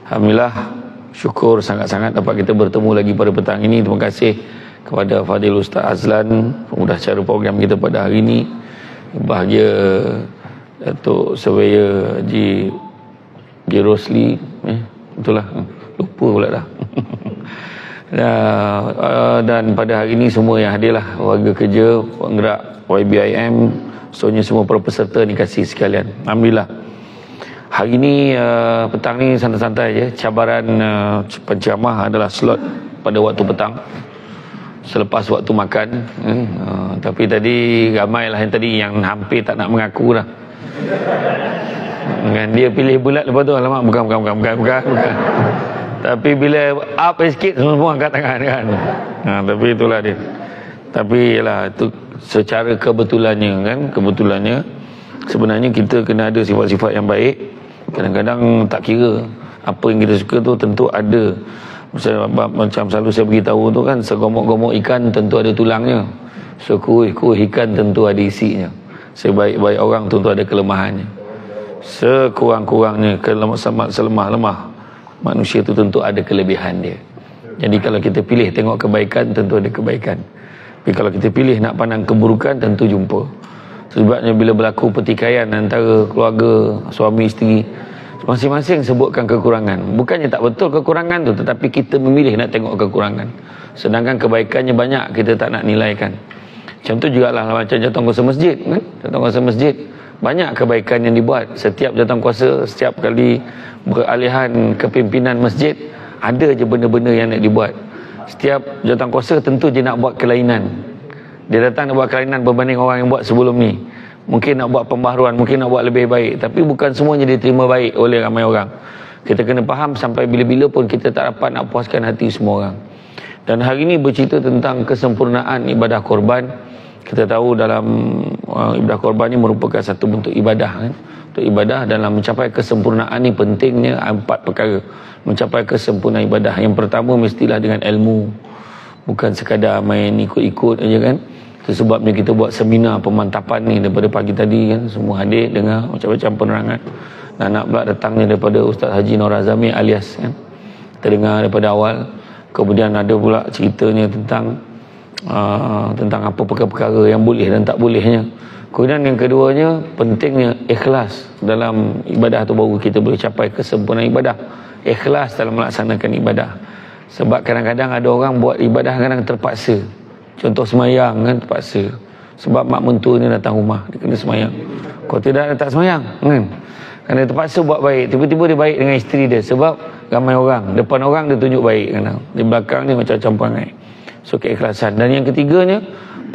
Alhamdulillah, syukur sangat-sangat dapat kita bertemu lagi pada petang ini. Terima kasih kepada Fadil Ustaz Azlan, pemudah program kita pada hari ini. Bahagia Datuk Surveyor Haji Rosli, betul lah, lupa pula dah. Dan pada hari ini semua yang hadir lah, warga kerja, penggerak YBIM, semuanya semua para peserta dikasih sekalian. Alhamdulillah. Hari ini petang ni santai-santai je. Cabaran penceramah adalah slot pada waktu petang, selepas waktu makan. Tapi tadi ramailah yang tadi yang hampir tak nak mengaku dah. Dia pilih bulat, lepas tu alamak bukan. Tapi bila up sikit semua angkat tangan kan. Tapi itulah dia. Tapi yalah, itu secara kebetulannya kan, sebenarnya kita kena ada sifat-sifat yang baik. Kadang-kadang tak kira apa yang kita suka tu tentu ada. Macam selalu saya beritahu tu kan, segomok-gomok ikan tentu ada tulangnya, sekuih-kuih ikan tentu ada isinya. Sebaik-baik orang tentu ada kelemahannya. Sekurang-kurangnya selemah-lemah manusia tu tentu ada kelebihan dia. Jadi kalau kita pilih tengok kebaikan, tentu ada kebaikan. Tapi kalau kita pilih nak pandang keburukan, tentu jumpa. Sebabnya bila berlaku pertikaian antara keluarga, suami isteri, masing-masing sebutkan kekurangan. Bukannya tak betul kekurangan tu, tetapi kita memilih nak tengok kekurangan. Sedangkan kebaikannya banyak, kita tak nak nilaikan. Macam tu jugalah macam jawatankuasa masjid kan? Jawatankuasa masjid, banyak kebaikan yang dibuat. Setiap jawatankuasa, setiap kali beralihan kepimpinan masjid, ada je benda-benda yang nak dibuat. Setiap jawatankuasa tentu je nak buat kelainan. Dia datang nak buat kelainan berbanding orang yang buat sebelum ni. Mungkin nak buat pembaharuan, mungkin nak buat lebih baik, tapi bukan semuanya diterima baik oleh ramai orang. Kita kena faham sampai bila-bila pun kita tak dapat nak puaskan hati semua orang. Dan hari ini bercerita tentang kesempurnaan ibadah korban. Kita tahu dalam ibadah korban ini merupakan satu bentuk ibadah kan? Untuk ibadah dalam mencapai kesempurnaan ni pentingnya 4 perkara. Mencapai kesempurnaan ibadah, yang pertama mestilah dengan ilmu, bukan sekadar main ikut-ikut aja kan. Itu sebabnya kita buat seminar pemantapan ni daripada pagi tadi kan, semua hadir dengar macam-macam penerangan. Dan nak pula datangnya daripada Ustaz Haji Nur Azami alias kan, kita dengar daripada awal. Kemudian ada pula ceritanya tentang apa perkara-perkara yang boleh dan tak bolehnya. Kemudian yang keduanya, pentingnya ikhlas dalam ibadah tu, baru kita boleh capai kesempurnaan ibadah. Ikhlas dalam melaksanakan ibadah. Sebab kadang-kadang ada orang buat ibadah kadang terpaksa. Contoh semayang kan, terpaksa. Sebab mak mentua ni datang rumah, dia kena semayang. Kalau tidak, dia tak semayang kan. Kerana dia terpaksa buat baik. Tiba-tiba dia baik dengan isteri dia. Sebab ramai orang, depan orang dia tunjuk baik kadang. Di belakang ni macam-macam perangai. So keikhlasan. Dan yang ketiganya,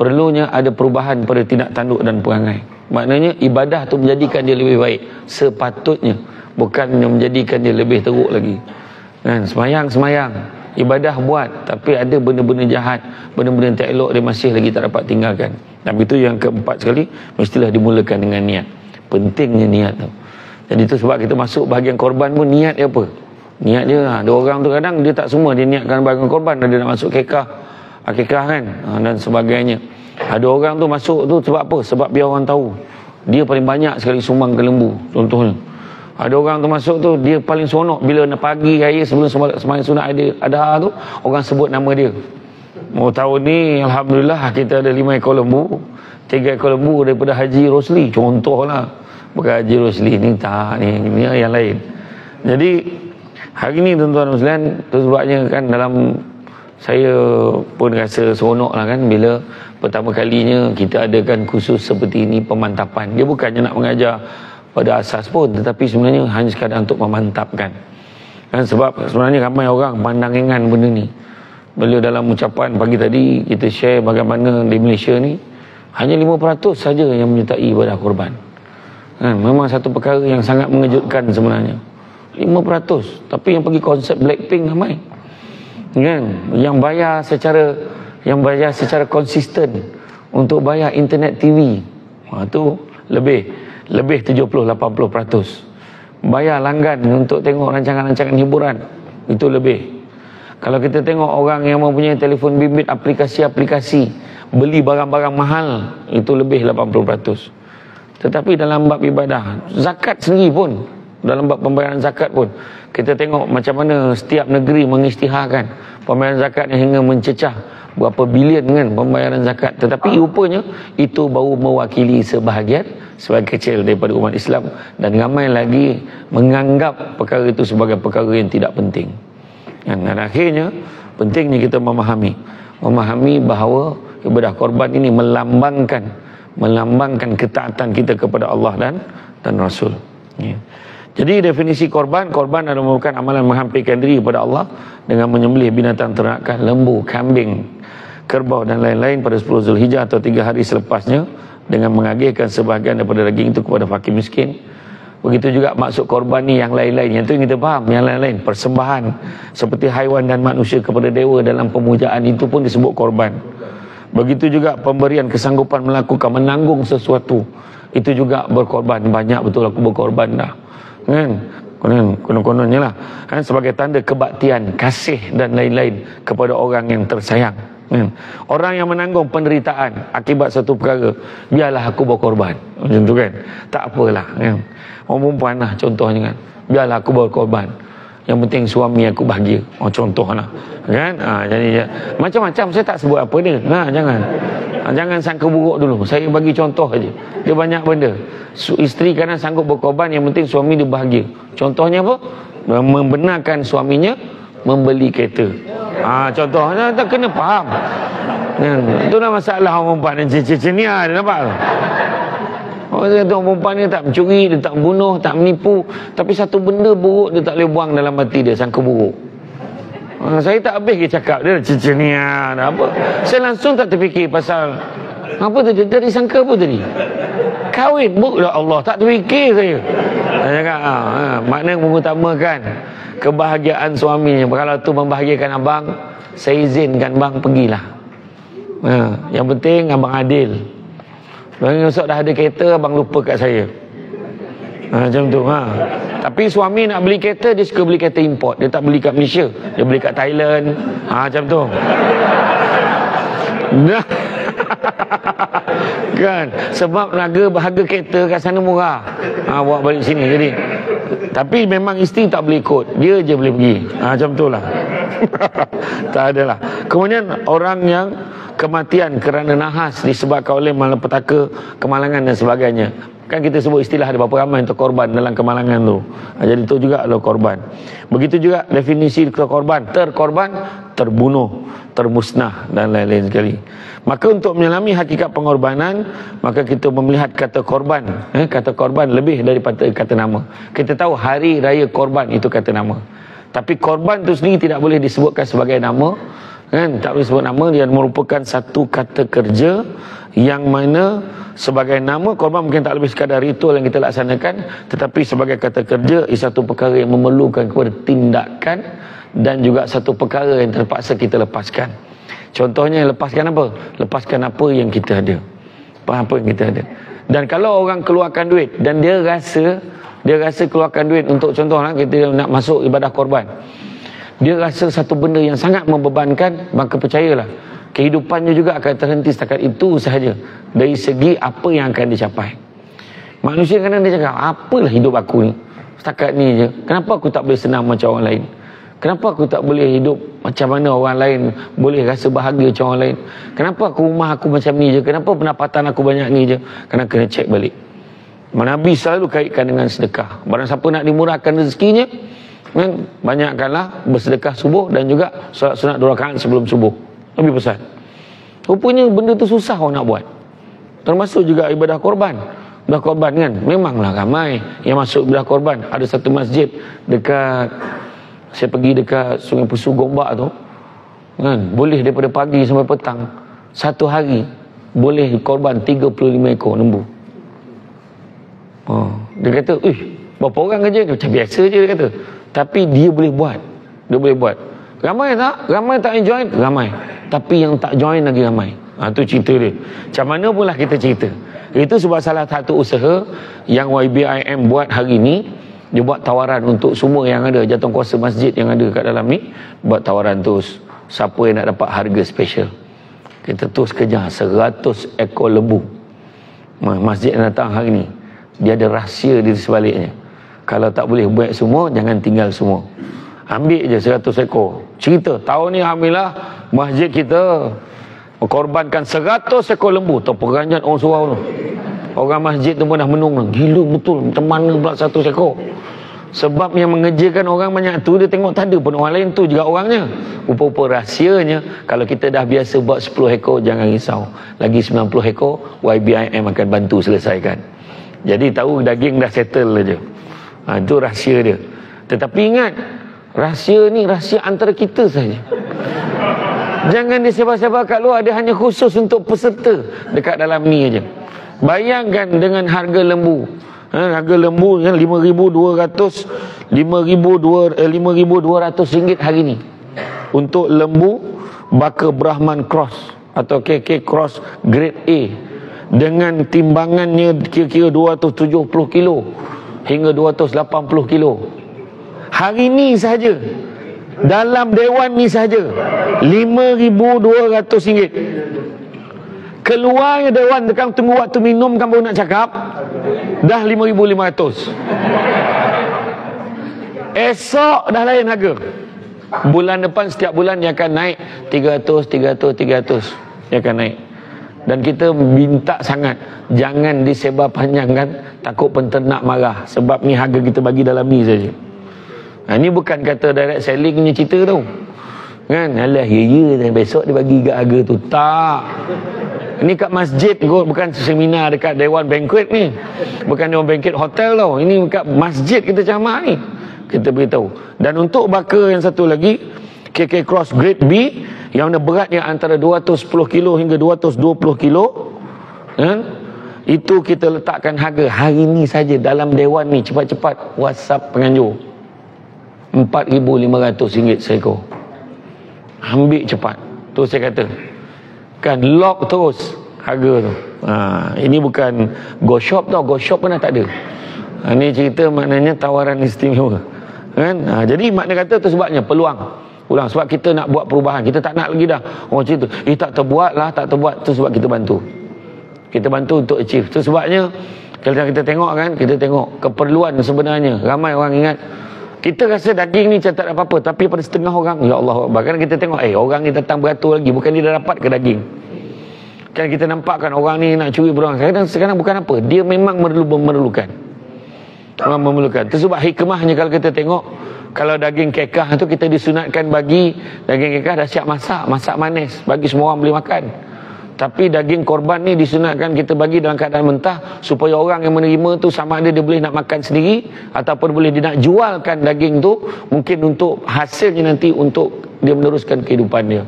perlunya ada perubahan pada tindak tanduk dan perangai. Maknanya ibadah tu menjadikan dia lebih baik sepatutnya, bukan menjadikan dia lebih teruk lagi kan. Semayang ibadah buat, tapi ada benda-benda jahat, benda-benda yang tak elok dia masih lagi tak dapat tinggalkan. Dan itu yang keempat sekali, mestilah dimulakan dengan niat. Pentingnya niat tu. Jadi itu sebab kita masuk bahagian korban pun, niat dia apa? Niat dia, ada orang tu kadang dia tak semua dia niatkan bahagian korban, dia nak masuk akikah kan, dan sebagainya. Ada orang tu masuk tu sebab apa? Sebab biar orang tahu dia paling banyak sekali sumbang ke lembu, contohnya. Ada orang tu masuk tu, dia paling seronok bila pagi raya sebelum sembahyang sunat ada tu, orang sebut nama dia. Mau tahun ni alhamdulillah kita ada 5 ekor lembu, 3 ekor lembu daripada Haji Rosli, contohlah. Bukan Haji Rosli ni, tak ni yang lain. Jadi hari ni tuan-tuan muslimin, tu sebabnya kan dalam saya pun rasa seronok lah kan bila pertama kalinya kita adakan khusus seperti ini, pemantapan. Dia bukannya nak mengajar pada asas pun, tetapi sebenarnya hanya sekadar untuk memantapkan kan. Sebab sebenarnya ramai orang pandang ringan benda ni. Bila dalam ucapan pagi tadi kita share bagaimana di Malaysia ni hanya 5% saja yang menyertai ibadah korban kan. Memang satu perkara yang sangat mengejutkan sebenarnya, 5%. Tapi yang pergi konsert Blackpink ramai kan, yang bayar secara konsisten untuk bayar internet TV, tu lebih 70-80%. Bayar langgan untuk tengok rancangan-rancangan hiburan, itu lebih. Kalau kita tengok orang yang mempunyai telefon bimbit, aplikasi-aplikasi, beli barang-barang mahal, itu lebih 80%. Tetapi dalam bab ibadah, zakat sendiri pun Dalam bab pembayaran zakat pun kita tengok macam mana setiap negeri mengisytiharkan pembayaran zakat yang hingga mencecah berapa bilion kan pembayaran zakat, tetapi rupanya itu baru mewakili sebahagian kecil daripada umat Islam, dan ramai lagi menganggap perkara itu sebagai perkara yang tidak penting. Dan akhirnya pentingnya kita memahami bahawa ibadah korban ini melambangkan ketaatan kita kepada Allah dan Rasul. Ya. Jadi definisi korban adalah merupakan amalan menghampirkan diri kepada Allah dengan menyembelih binatang ternakan, lembu, kambing, kerbau dan lain-lain pada 10 Zulhijjah atau 3 hari selepasnya, dengan mengagihkan sebahagian daripada daging itu kepada fakir miskin. Begitu juga maksud korban ni yang lain-lain, yang itu kita faham, yang lain-lain persembahan seperti haiwan dan manusia kepada dewa dalam pemujaan itu pun disebut korban. Begitu juga pemberian kesanggupan menanggung sesuatu, itu juga berkorban. Banyak betul aku berkorban dah kan, konon-kononnya lah kan, sebagai tanda kebaktian, kasih dan lain-lain kepada orang yang tersayang kan. Orang yang menanggung penderitaan akibat satu perkara, biarlah aku berkorban, macam tu kan, tak apalah kan. Orang perempuan lah contohnya kan, biarlah aku berkorban, yang penting suami aku bahagia, contohlah kan. Jadi macam-macam, saya tak sebut apa dia, jangan sangka buruk dulu, saya bagi contoh aja. Dia banyak benda. Isteri kadang sanggup berkorban, yang penting suami dia bahagia. Contohnya apa? Membenarkan suaminya membeli kereta. Contohnya tak kena faham. Itulah masalah orang perempuan yang cecenia, dia nampak tu. Orang perempuan ni tak mencuri, dia tak membunuh, tak menipu, tapi satu benda buruk dia tak boleh buang dalam hati dia, sangka buruk. Saya tak habis dia cakap dia cecenia apa. Saya langsung tak terfikir pasal apa tadi, dari sangka apa tadi? Kahwin, ya Allah, tak terfikir saya. Saya cakap, makna mengutamakan kebahagiaan suaminya. Kalau tu membahagiakan abang, saya izinkan bang pergilah. Yang penting abang adil. Bang esok dah ada kereta, abang lupa kat saya. Macam tu. Tapi suami nak beli kereta, dia suka beli kereta import. Dia tak beli kat Malaysia, dia beli kat Thailand. Macam tu. Kan, sebab harga kereta kat sana murah, bawa balik sini. Jadi tapi memang isteri tak boleh ikut, dia je boleh pergi. Macam tu lah. Tak adalah. Kemudian orang yang kematian kerana nahas disebabkan oleh malapetaka, kemalangan dan sebagainya, kan kita sebut istilah ada berapa ramai yang terkorban dalam kemalangan tu. Jadi itu juga adalah korban. Begitu juga definisi terkorban, terbunuh, termusnah dan lain-lain sekali. Maka untuk menyelami hakikat pengorbanan, maka kita melihat kata korban. Kata korban lebih daripada kata nama. Kita tahu hari raya korban itu kata nama, tapi korban itu sendiri tidak boleh disebutkan sebagai nama kan, tak boleh sebut nama. Dia merupakan satu kata kerja yang mana sebagai nama korban mungkin tak lebih sekadar ritual yang kita laksanakan, tetapi sebagai kata kerja ia satu perkara yang memerlukan kepada tindakan dan juga satu perkara yang terpaksa kita lepaskan. Contohnya lepaskan apa? Lepaskan apa yang kita ada. Apa yang kita ada. Dan kalau orang keluarkan duit dan dia rasa keluarkan duit untuk, contohlah kita nak masuk ibadah korban, dia rasa satu benda yang sangat membebankan, maka percayalah kehidupannya juga akan terhenti setakat itu sahaja dari segi apa yang akan dicapai. Manusia kadang dia cakap, apalah hidup aku ni, setakat ni je, kenapa aku tak boleh senang macam orang lain? Kenapa aku tak boleh hidup macam mana orang lain boleh rasa bahagia macam orang lain? Kenapa rumah aku macam ni je? Kenapa pendapatan aku banyak ni je? Kena cek balik. Nabi selalu kaitkan dengan sedekah. Barang siapa nak dimurahkan rezekinya, kan, banyakkanlah bersedekah subuh dan juga solat sunat 2 rakaat sebelum subuh. Nabi pesan. Rupanya benda tu susah orang nak buat. Termasuk juga ibadah korban. Ibadah korban kan, memanglah ramai yang masuk ibadah korban. Ada satu masjid dekat, saya pergi dekat Sungai Pusu Gombak tu kan, boleh daripada pagi sampai petang, satu hari boleh korban 35 ekor lembu. Dia kata, berapa orang kerja? Macam biasa je dia kata. Tapi dia boleh buat. Ramai tak yang join? Ramai. Tapi yang tak join lagi ramai. Itu cerita dia. Macam mana pula kita cerita. Itu sebab salah satu usaha yang YBIM buat hari ni. Dia buat tawaran untuk semua yang ada, jawatankuasa masjid yang ada kat dalam ni, buat tawaran terus. Siapa yang nak dapat harga special, kita terus kejar 100 ekor lembu. Masjid yang datang hari ni, dia ada rahsia di sebaliknya. Kalau tak boleh buat semua, jangan tinggal semua. Ambil je 100 ekor. Cerita, tahun ni alhamdulillah masjid kita korbankan 100 ekor lembu. Tu peranjat orang surau tu. Orang masjid tu pun dah menung. Gila betul, macam mana pula 100 ekor? Sebab yang mengejarkan orang banyak tu, dia tengok tak ada pun orang lain tu juga orangnya. Rupa-rupa rahsianya, kalau kita dah biasa buat 10 ekor, jangan risau. Lagi 90 ekor, YBIM akan bantu selesaikan. Jadi tahu daging dah settle aja. Itu rahsia dia. Tetapi ingat, rahsia ni rahsia antara kita saja. Jangan disebar-sebar kat luar. Dia hanya khusus untuk peserta dekat dalam ni aja. Bayangkan dengan harga lembu. Harga lembu kan RM5,200 hari ni. Untuk lembu baka Brahman Cross atau KK Cross grade A dengan timbangannya kira-kira 270 kilo hingga 280 kilo. Hari ni saja, dalam dewan ni saja, RM5,200. Keluarnya dewan, dekat tunggu waktu minum kan baru nak cakap, dah RM5,500. Esok dah lain harga. Bulan depan, setiap bulan dia akan naik 300. Dia akan naik. Dan kita minta sangat, jangan disebar panjangkan, takut penternak marah. Sebab ni harga kita bagi dalam ni saja. Ini bukan kata direct selling punya cerita tau. Kan? Alah, ya, besok dia bagi kat harga tu. Tak. Ini kat masjid kot, bukan seminar dekat Dewan Banquet ni. Bukan Dewan Banquet hotel tau. Ini kat masjid kita ceramah ni. Kita beritahu. Dan untuk baka yang satu lagi, KK Cross Grade B, yang mana beratnya antara 210 kilo hingga 220 kilo, itu kita letakkan harga hari ni saja dalam dewan ni. Cepat-cepat WhatsApp penganjur, RM4,500 seekor. Ambil cepat. Tu saya kata, kan lock terus harga tu. Ini bukan go shop tau. Go shop pun dah tak ada. Ini cerita maknanya tawaran istimewa, kan? Jadi makna kata tu sebabnya peluang. Sebab kita nak buat perubahan. Kita tak nak lagi dah orang cerita tak terbuat lah, tak terbuat. Tu sebab kita bantu. Kita bantu untuk achieve. Tu sebabnya kalau kita tengok kan, kita tengok keperluan sebenarnya. Ramai orang ingat kita rasa daging ni macam tak ada apa-apa, tapi pada setengah orang, ya Allah, bahkan kita tengok orang ni datang beratur lagi, bukan dia dah dapat ke daging. Kan kita nampakkan orang ni nak curi berang. Sekarang bukan apa, dia memang memerlukan. Memang memerlukan. Itu sebab hikmahnya kalau kita tengok, kalau daging kekah tu kita disunatkan bagi daging kekah dah siap masak manis, bagi semua orang boleh makan. Tapi daging korban ni disunatkan kita bagi dalam keadaan mentah, supaya orang yang menerima tu sama ada dia boleh nak makan sendiri ataupun boleh dia nak jualkan daging tu, mungkin untuk hasilnya nanti untuk dia meneruskan kehidupan dia.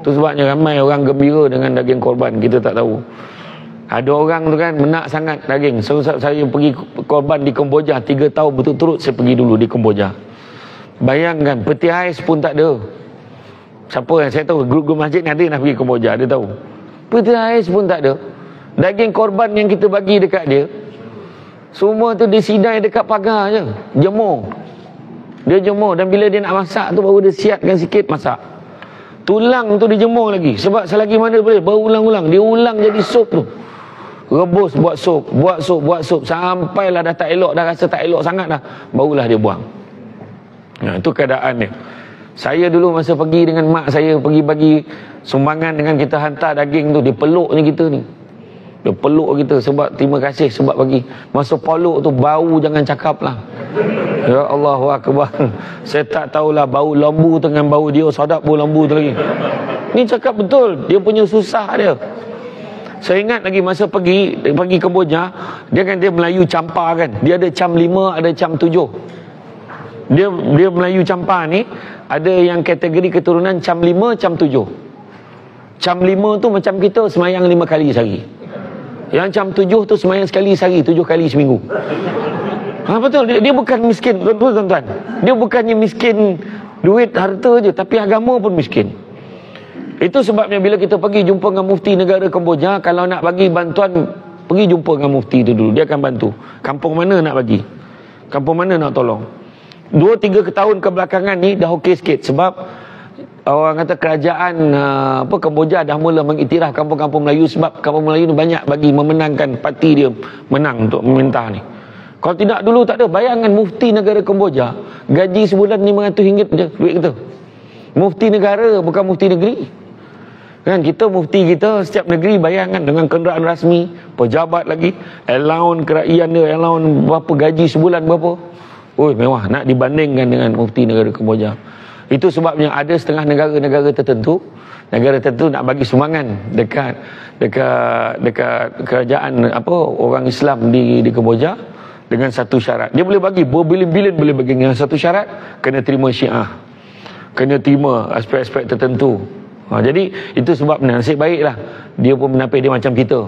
Tu sebabnya ramai orang gembira dengan daging korban. Kita tak tahu. Ada orang tu kan menak sangat daging. Saya pergi korban di Kemboja 3 tahun berturut-turut, saya pergi dulu di Kemboja. Bayangkan peti ais pun tak ada. Siapa yang saya tahu, grup-grup masjid ni ada nak pergi Kemboja, dia tahu. Peti ais pun tak ada. Daging korban yang kita bagi dekat dia, semua tu disidai dekat pagar je, jemur. Dia jemur, dan bila dia nak masak tu baru dia siapkan sikit masak. Tulang tu dijemur lagi. Sebab selagi mana boleh, berulang-ulang. Dia ulang jadi sup tu. Rebus buat sup. Sampailah dah tak elok, dah rasa tak elok sangat dah, barulah dia buang. Itu keadaan dia. Saya dulu masa pergi dengan mak saya, pergi bagi sumbangan dengan kita hantar daging tu, dia peluknya kita ni. Dia peluk kita sebab terima kasih sebab bagi. Masa peluk tu bau jangan cakap lah. Ya Allahu Akbar. Saya tak tahulah bau lembu dengan bau dia sedap bau lembu tu lagi. Ni cakap betul, dia punya susah dia. Saya ingat lagi masa pergi Kemboja, dia kan dia Melayu campar kan. Dia ada cam 5, ada cam 7. Dia Melayu campar ni ada yang kategori keturunan cam 5, cam 7. Cam 5 tu macam kita semayang 5 kali sehari. Yang cam 7 tu semayang sekali sehari, 7 kali seminggu. Betul, dia bukan miskin, tuan-tuan. Dia bukannya miskin duit, harta je, tapi agama pun miskin. Itu sebabnya bila kita pergi jumpa dengan mufti negara Kemboja, kalau nak bagi bantuan, pergi jumpa dengan mufti tu dulu, dia akan bantu. Kampung mana nak bagi, kampung mana nak tolong. 2-3 tahun kebelakangan ni dah okey sikit, sebab orang kata kerajaan Kemboja dah mula mengiktiraf kampung-kampung Melayu, sebab kampung Melayu ni banyak bagi memenangkan parti dia menang untuk memerintah ni. Kalau tidak dulu tak ada. Bayangkan mufti negara Kemboja gaji sebulan RM500 je duit kita. Mufti negara, bukan mufti negeri. Kan kita mufti kita setiap negeri, bayangkan dengan kenderaan rasmi, pejabat lagi, allowance kerajaan dia, allowance berapa, gaji sebulan berapa. Oi, mewah. Nak dibandingkan dengan mufti negara Kemboja. Itu sebabnya ada setengah negara-negara tertentu nak bagi sumbangan dekat kerajaan orang Islam di Kemboja dengan satu syarat. Dia boleh bagi berbilion-bilion, boleh bagi dengan satu syarat, kena terima Syiah, kena terima aspek-aspek tertentu. Jadi itu sebabnya nasib baiklah dia pun menapis dia macam kita.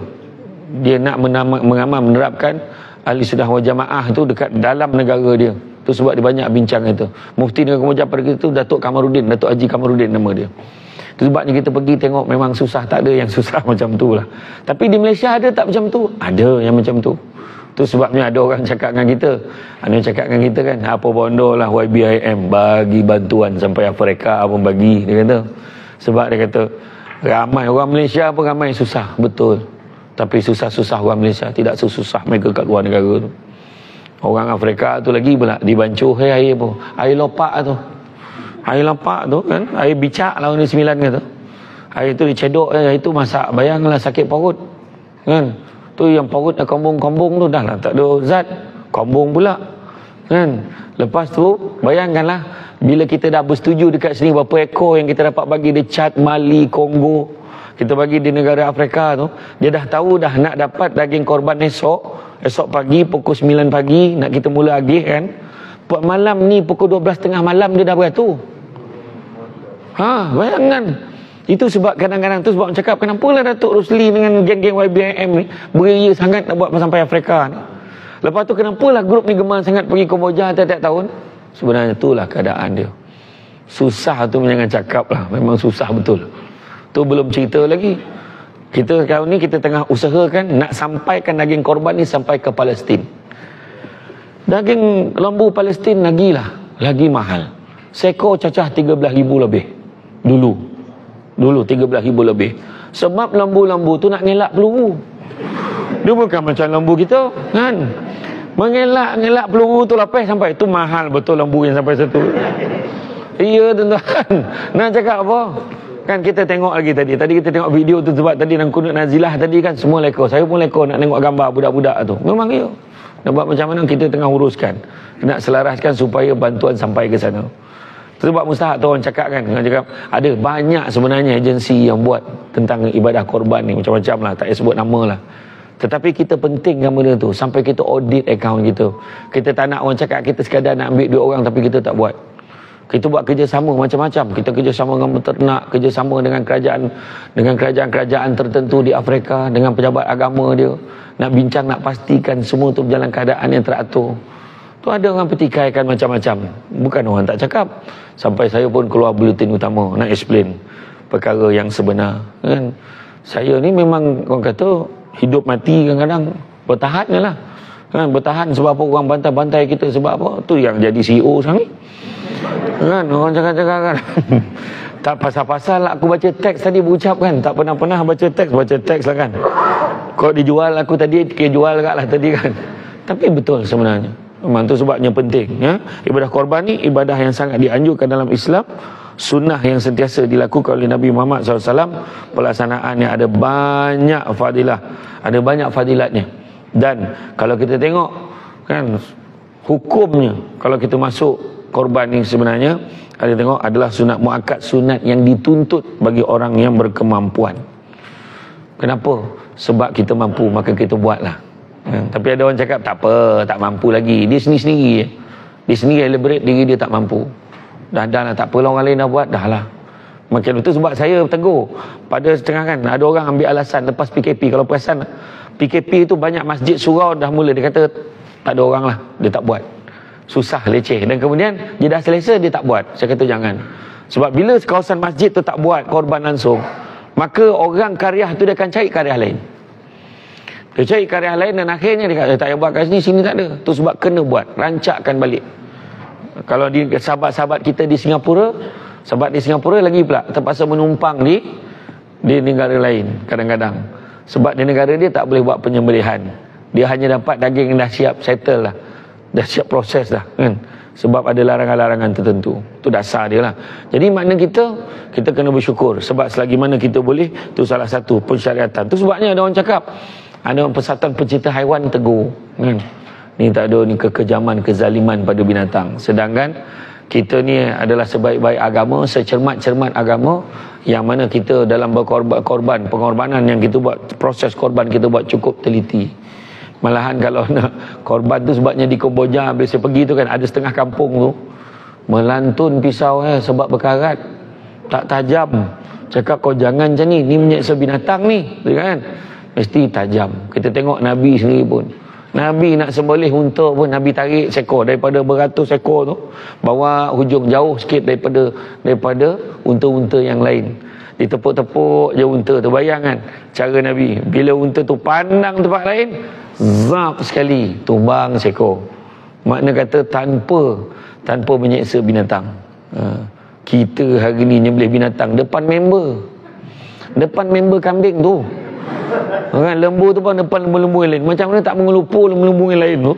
Dia nak mengamal menerapkan ahli sunnah wal jamaah tu dekat dalam negara dia. Tu sebab dia banyak bincang itu. Mufti negara Kemboja pada kita tu Datuk Kamarudin, Datuk Haji Kamarudin nama dia. Tu sebabnya kita pergi tengok, memang susah, tak ada yang susah macam tu lah. Tapi di Malaysia ada tak macam tu? Ada yang macam tu. Tu sebabnya ada orang cakap dengan kita, kan, apa bondo lah YBIM bagi bantuan sampai Afrika pun bagi, dia kata. Sebab dia kata ramai orang Malaysia pun ramai susah, betul. Tapi susah-susah orang Malaysia tidak sesusah mereka kat luar negara tu. Orang Afrika tu lagi pula dibancuh air apa? Air lopak tu. Air lopak tu kan, air bicak lah ni 9 kata. Air tu dicedok, air tu masak, bayanglah sakit perut. Kan? Tu yang perut dah kombung-kombung tu dah lah tak ada zat, kombung pula. Kan? Lepas tu bayangkanlah bila kita dah bersetuju dekat sini berapa ekor yang kita dapat bagi di Chad, Mali, Kongo, kita bagi di negara Afrika tu, dia dah tahu dah nak dapat daging korban esok pagi pukul 9 pagi nak kita mula agih kan. Buat malam ni pukul 12.30 malam dia dah beratur. Bayangkan. Itu sebab kadang-kadang tu sebab cakap kenapalah Datuk Rusli dengan geng-geng YBIM ni beria sangat nak buat sampai Afrika ni. Lepas tu kenapalah grup ni gemar sangat pergi Kemboja tiap-tiap tahun. Sebenarnya itulah keadaan dia. Susah tu jangan cakap lah, memang susah betul. Tu belum cerita lagi. Kita sekarang ni kita tengah usahakan nak sampaikan daging korban ni sampai ke Palestin. Daging lembu Palestin lagi mahal. Seekor cacah 13,000 lebih. Dulu 13,000 lebih. Sebab lembu-lembu tu nak ngelak peluru. Dia bukan macam lembu kita kan. Mengelak peluru tu lepas sampai. Itu mahal betul lembu yang sampai satu. Iya tuan-tuan. Nak cakap apa? Kan kita tengok lagi tadi kita tengok video tu sebab tadi dalam kunut nazilah tadi kan semua leko. Saya pun leko nak tengok gambar budak-budak tu. Memang iya. Nak buat macam mana kita tengah uruskan. Nak selaraskan supaya bantuan sampai ke sana. Sebab mustahak tu orang cakap kan, ada banyak sebenarnya agensi yang buat tentang ibadah korban ni macam-macam lah, tak payah sebut nama lah. Tetapi kita pentingkan benda tu sampai kita audit akaun kita. Kita tak nak orang cakap kita sekadar nak ambil duit orang tapi kita tak buat. Kita buat kerjasama macam-macam. Kita kerjasama dengan peternak, kerjasama dengan kerajaan-kerajaan tertentu di Afrika, dengan pejabat agama dia. Nak bincang, nak pastikan semua tu berjalan keadaan yang teratur. Tu ada orang petikaikan macam-macam. Bukan orang tak cakap. Sampai saya pun keluar buletin utama nak explain perkara yang sebenar. Kan? Saya ni memang orang kata hidup mati kadang-kadang bertahan je lah. Kan? Bertahan sebab apa orang bantai-bantai kita sebab apa? Tu yang jadi CEO sekarang ni. Kan? Orang cakap-cakap kan. Tak pasal-pasal lah aku baca teks tadi berucap kan. Tak pernah-pernah baca teks lah kan. Kau dijual aku tadi, dia jual kat lah tadi kan. Tapi betul sebenarnya. Memang tu sebabnya penting ya. Ibadah korban ni ibadah yang sangat dianjurkan dalam Islam, sunnah yang sentiasa dilakukan oleh Nabi Muhammad SAW. Pelaksanaannya ada banyak fadilatnya. Dan kalau kita tengok kan hukumnya, kalau kita masuk korban ni sebenarnya kita tengok adalah sunat muakkad, sunat yang dituntut bagi orang yang berkemampuan. Kenapa? Sebab kita mampu maka kita buatlah. Tapi ada orang cakap tak apa, tak mampu lagi. Dia sendiri-sendiri. Dia sendiri elaborate diri dia tak mampu. Dah lah, tak apalah orang lain dah buat, dah lah. Macam itu sebab saya tegur. Pada setengah kan, ada orang ambil alasan lepas PKP. Kalau perasan, PKP itu banyak masjid surau dah mula. Dia kata, tak ada orang lah, dia tak buat. Susah, leceh. Dan kemudian, dia dah selesa, dia tak buat. Saya kata jangan. Sebab bila kawasan masjid tu tak buat korban langsung, maka orang karyah tu dia akan cari karyah lain. Dia cari karyah lain dan akhirnya dia kata tak payah buat kat sini tak ada. Tu sebab kena buat, rancakkan balik. Kalau di sahabat-sahabat kita di Singapura, sahabat di Singapura lagi pula terpaksa menumpang di negara lain kadang-kadang. Sebab di negara dia tak boleh buat penyembelihan. Dia hanya dapat daging yang dah siap settle lah. dah siap proses dah kan, sebab ada larangan-larangan tertentu. Itu dasar dia lah. Jadi makna kita kena bersyukur, sebab selagi mana kita boleh, tu salah satu pensyariatan. Tu sebabnya ada orang cakap, ada orang Persatuan Pencinta Haiwan tegur kan, ni tak ada ni kekejaman, kezaliman pada binatang. Sedangkan kita ni adalah sebaik-baik agama, secermat-cermat agama, yang mana kita dalam pengorbanan yang kita buat, proses korban kita buat cukup teliti. Malahan kalau nak korban tu, sebabnya di Kamboja bila saya pergi tu kan, ada setengah kampung tu melantun pisau sebab berkarat, tak tajam. Cakap kau jangan macam ni menyeksa binatang ni kan, mesti tajam. Kita tengok Nabi sendiri pun, Nabi nak sembelih unta pun Nabi tarik seekor daripada beratus ekor tu, bawa hujung jauh sikit daripada unta-unta yang lain. Ditepuk-tepuk je unta tu. Bayangkan cara Nabi, bila unta tu pandang tempat lain, zap sekali tumbang seekor. Makna kata tanpa menyeksa binatang. Kita hari ni nyembelih binatang depan member kambing tu kan, lembu tu pun depan lembu-lembu yang lain. Macam mana tak mengelupur lembu-lembu yang lain tu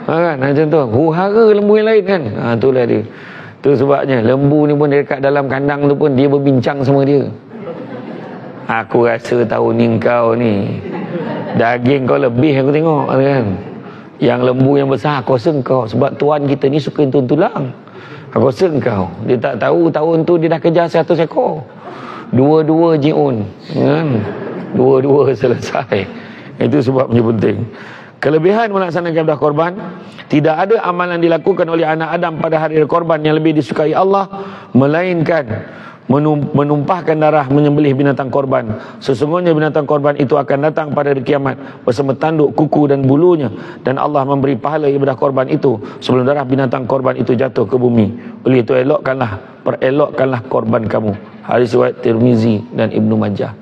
kan, macam tu huru-hara lembu yang lain kan. Itulah dia. Tu sebabnya lembu ni pun dekat dalam kandang tu pun dia berbincang sama dia. Aku rasa tahun ni kau ni daging kau lebih aku tengok kan. Yang lembu yang besar aku rasa kau, sebab tuan kita ni suka tulang. Aku rasa kau, dia tak tahu tahun tu dia dah kejar 100 ekor. Dua-dua jiun kan, dua-dua selesai. Itu sebabnya penting. Kelebihan melaksanakan ibadah korban, tidak ada amalan dilakukan oleh anak Adam pada hari korban yang lebih disukai Allah melainkan menumpahkan darah menyembelih binatang korban. Sesungguhnya binatang korban itu akan datang pada hari kiamat bersama tanduk, kuku dan bulunya, dan Allah memberi pahala ibadah korban itu sebelum darah binatang korban itu jatuh ke bumi. Oleh itu perelokkanlah korban kamu. Hadis riwayat Tirmizi dan Ibnu Majah.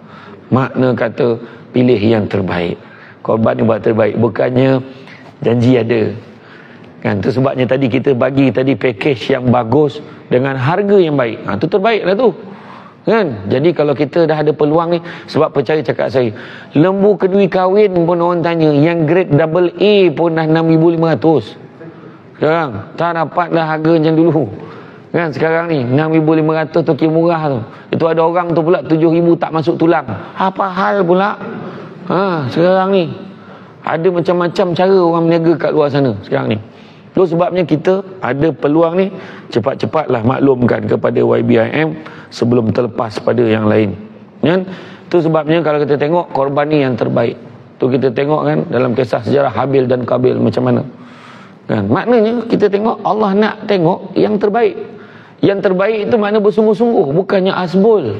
Makna kata pilih yang terbaik. Korban yang buat terbaik, bukannya janji ada kan. Tu sebabnya tadi kita bagi package yang bagus dengan harga yang baik. Tu terbaik lah tu kan. Jadi kalau kita dah ada peluang ni, sebab percaya cakap saya, lembu kedui kahwin pun orang tanya, yang grade double A pun dah 6,500 sekarang. Tak dapat dah harga macam dulu kan. Sekarang ni 6,500 tu kira murah tu. Itu ada orang tu pula 7,000 tak masuk tulang. Apa hal pula sekarang ni? Ada macam-macam cara orang berniaga kat luar sana sekarang ni. Tu sebabnya kita ada peluang ni, cepat-cepatlah maklumkan kepada YBIM sebelum terlepas pada yang lain kan. Tu sebabnya kalau kita tengok korban ni yang terbaik. Tu kita tengok kan dalam kisah sejarah Habil dan Qabil macam mana kan. Maknanya kita tengok Allah nak tengok yang terbaik. Yang terbaik itu makna bersungguh-sungguh, bukannya asbul.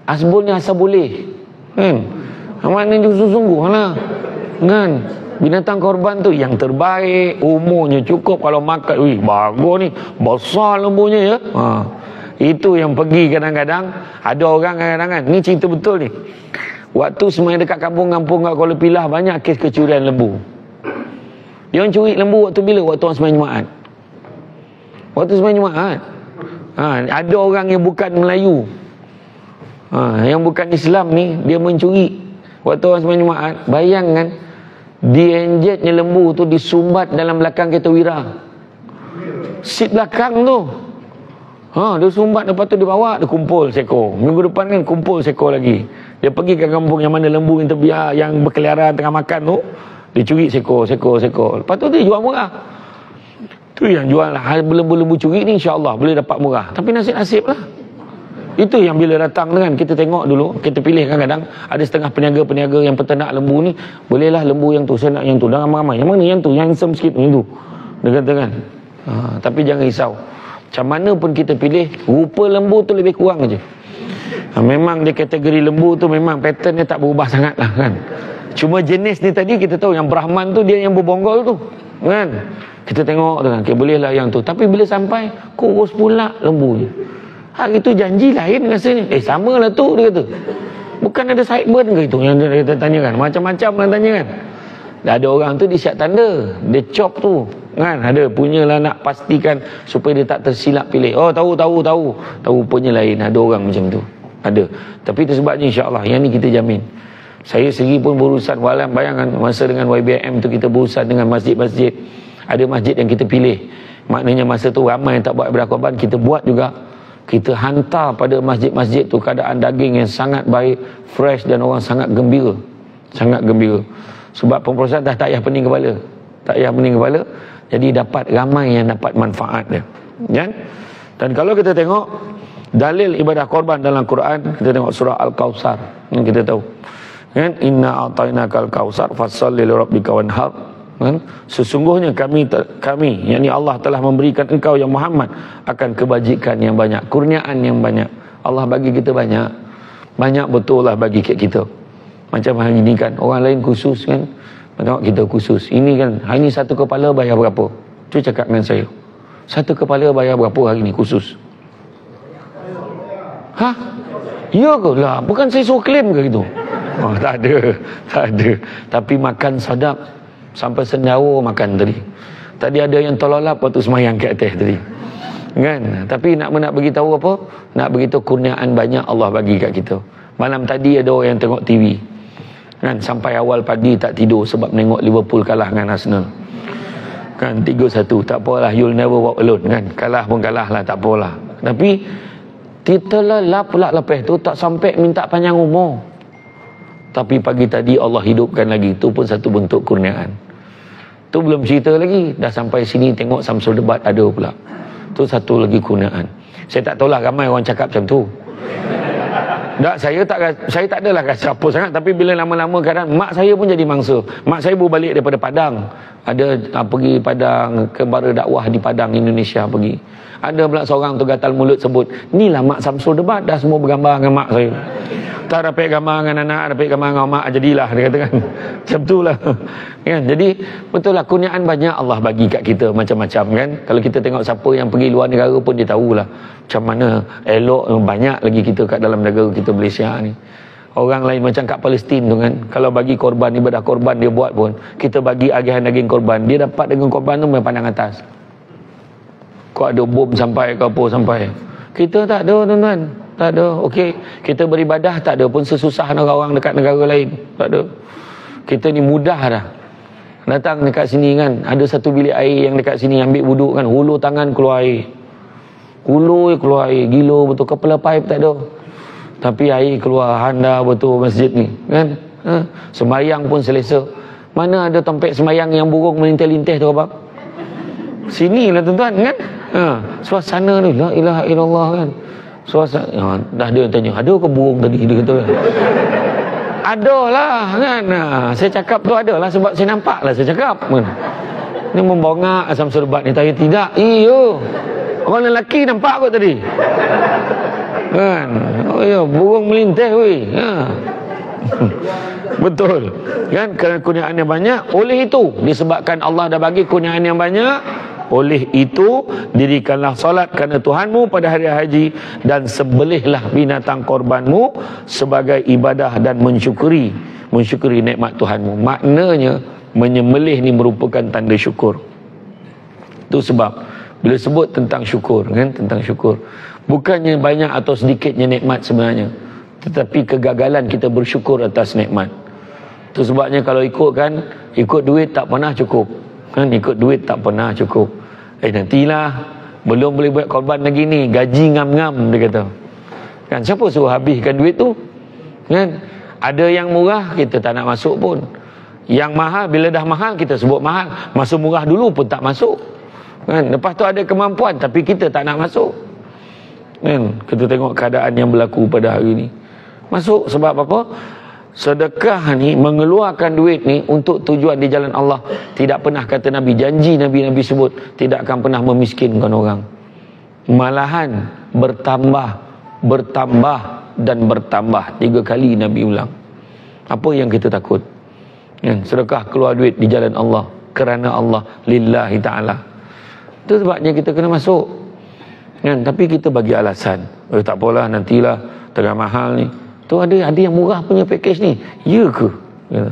Asbul ni asal boleh kan. Maknanya bersungguh-sungguh lah kan. Binatang korban tu yang terbaik, umurnya cukup, kalau makan, bagus ni, besar lembunya ya. Itu yang pergi kadang-kadang, ada orang kadang-kadang, ni cerita betul ni. Waktu semai dekat kampung-kampung kat Kuala Pilah, banyak kes kecurian lembu. Dia orang curi lembu waktu bila? Waktu orang sembahyang Jumaat. Waktu sembahyang Jumaat. Ada orang yang bukan Melayu, yang bukan Islam ni, dia mencuri waktu orang sembahyang Jumaat. Bayangkan, dienjetnya lembu tu disumbat dalam belakang kereta Wira, seat belakang tu. Dia sumbat, lepas tu dia bawa, dia kumpul seekor. Minggu depan kan kumpul seekor lagi. Dia pergi ke kampung yang mana lembu yang terbiar, yang berkeliaran tengah makan tu, dia curi seekor. Lepas tu dia jual murah. Tu yang jual lah. Lembu-lembu curi ni insya-Allah boleh dapat murah. Tapi nasib-nasib lah. Itu yang bila datang kan, kita tengok dulu, kita pilih kadang-kadang ada setengah peniaga-peniaga yang peternak lembu ni, bolehlah lembu yang tu, saya nak yang tu, dah ramai-ramai. Yang mana yang tu, yang handsome sikit yang tu, dia kata kan. Tapi jangan risau, macam mana pun kita pilih, rupa lembu tu lebih kurang aja. Memang dia kategori lembu tu memang pattern dia tak berubah sangat lah kan. Cuma jenis ni tadi kita tahu, yang Brahman tu dia yang berbonggol tu kan. Kita tengok tu kan, okay, bolehlah yang tu. Tapi bila sampai, kurus pula lembu ni. Hari tu janji lain rasanya. Samalah tu, dia kata. Bukan ada sideburn ke itu yang dia tanya kan. Macam-macam orang tanya kan. Ada orang tu dia siap tanda, dia chop tu kan. Ada punyalah nak pastikan supaya dia tak tersilap pilih. Tahu rupanya lain. Ada orang macam tu, ada. Tapi itu sebabnya insya-Allah yang ni kita jamin. Saya sendiri pun berurusan, bayangkan masa dengan YBM tu kita berurusan dengan masjid-masjid. Ada masjid yang kita pilih, maknanya masa tu ramai yang tak buat ibadah korban, kita buat juga. Kita hantar pada masjid-masjid tu keadaan daging yang sangat baik, fresh, dan orang sangat gembira. Sangat gembira. Sebab pemrosesan dah tak payah pening kepala. Tak payah pening kepala. Jadi dapat ramai yang dapat manfaat dia. Kan? Dan kalau kita tengok dalil ibadah korban dalam Quran, kita tengok surah Al-Kautsar. Kita tahu. Kan? Inna a'tainakal kautsar fasholli li rabbika wanhar. Kan? Sesungguhnya kami yakni Allah telah memberikan engkau yang Muhammad akan kebajikan yang banyak, kurniaan yang banyak. Allah bagi kita banyak betul lah bagi kita. Macam hari ni kan, orang lain khusus kan, tengok kita khusus. Ini kan, hari ni satu kepala bayar berapa? Cuba cakap dengan saya, satu kepala bayar berapa hari ni khusus? Hah? Ya ke lah? Bukan saya suruh claim ke gitu? Oh, tak ada. Tapi makan sadap sampai sendawa makan tadi. Tadi ada yang tololap waktu semayang kat atas tadi. Kan? Tapi nak beritahu apa? Nak beritahu kurniaan banyak Allah bagi kat kita. Malam tadi ada orang yang tengok TV. Kan? Sampai awal pagi tak tidur sebab menengok Liverpool kalah dengan Arsenal. Kan? 3-1. Tak apalah, you'll never walk alone. Kan? Kalah pun kalah lah, tak apalah. Tapi kita lelap pula lepas tu tak sampai minta panjang umur. Tapi pagi tadi Allah hidupkan lagi. Itu pun satu bentuk kurniaan. Tu belum cerita lagi, dah sampai sini tengok Samsul Debat ada pula. Tu satu lagi kurniaan. Saya tak tahulah ramai orang cakap macam tu. Tak, saya tak adalah rasa apa sangat, tapi bila lama-lama kadang mak saya pun jadi mangsa. Mak saya baru balik daripada Padang. Ada pergi Padang, kebara dakwah di Padang, Indonesia pergi. Ada pula seorang tu gatal mulut sebut, "Inilah Mak Samsul Debat." Dah semua bergambar dengan mak saya. Tak dapat gambar dengan anak, dapat gambar dengan mak, jadilah dia kata kan. Macam itulah. Kan? Jadi betul lah, kurniaan banyak Allah bagi kat kita macam-macam kan. Kalau kita tengok siapa yang pergi luar negara pun dia tahulah macam mana elok, banyak lagi kita kat dalam negara kita Malaysia ni. Orang lain macam kat Palestin tu kan, kalau bagi korban, ibadah korban dia buat pun, kita bagi agihan daging korban, dia dapat dengan korban tu pandang atas. Kau ada bom sampai ke apa sampai. Kita tak ada tuan-tuan. Tak ada. Okey, kita beribadah tak ada pun sesusah orang dekat negara lain. Tak ada. Kita ni mudah dah. Datang dekat sini kan, ada satu bilik air yang dekat sini, ambil wuduk kan, hulur tangan keluar air. Hulur keluar air, gila betul, kepala pipe tak ada. Tapi air keluar, handa betul masjid ni kan. Sembayang pun selesa. Mana ada tempat sembayang yang burung melintih-lintih tu apa? Sini lah tuan-tuan kan. Suasana tu, la ilaha illallah kan. Suasana, dah ada yang tanya, ada ke burung tadi? Dia kata ada lah kan. Saya cakap tu ada lah sebab saya nampak lah, saya cakap kan. Ni membongak asam serbat ni. Tanya tidak, iyo orang lelaki nampak kot tadi kan. Oh ya, burung melintih weh. Betul kan, kerana kurniaan yang banyak. Oleh itu, disebabkan Allah dah bagi kurniaan yang banyak, oleh itu dirikanlah solat kerana Tuhanmu pada hari haji, dan sembelihlah binatang korbanmu sebagai ibadah dan mensyukuri nikmat Tuhanmu. Maknanya menyembelih ni merupakan tanda syukur. Itu sebab bila sebut tentang syukur kan, tentang syukur, bukannya banyak atau sedikitnya nikmat sebenarnya, tetapi kegagalan kita bersyukur atas nikmat. Itu sebabnya kalau ikut duit tak pernah cukup kan, ikut duit tak pernah cukup. Nantilah, belum boleh buat korban lagi ni, gaji ngam-ngam dia kata kan. Siapa suruh habiskan duit tu kan? Ada yang murah kita tak nak masuk pun, yang mahal bila dah mahal kita sebut mahal, masa murah dulu pun tak masuk kan. Lepas tu ada kemampuan tapi kita tak nak masuk kan. Kita tengok keadaan yang berlaku pada hari ni. Masuk sebab apa? Sedekah ni, mengeluarkan duit ni untuk tujuan di jalan Allah, tidak pernah, kata Nabi, janji Nabi sebut, tidak akan pernah memiskinkan orang. Malahan bertambah dan bertambah. 3 kali Nabi ulang. Apa yang kita takut kan? Sedekah, keluar duit di jalan Allah, kerana Allah, lillahi ta'ala. Itu sebabnya kita kena masuk kan. Tapi kita bagi alasan, tak apalah, nantilah, tengah mahal ni. Tu ada yang murah punya package ni. Ya ke? Ya.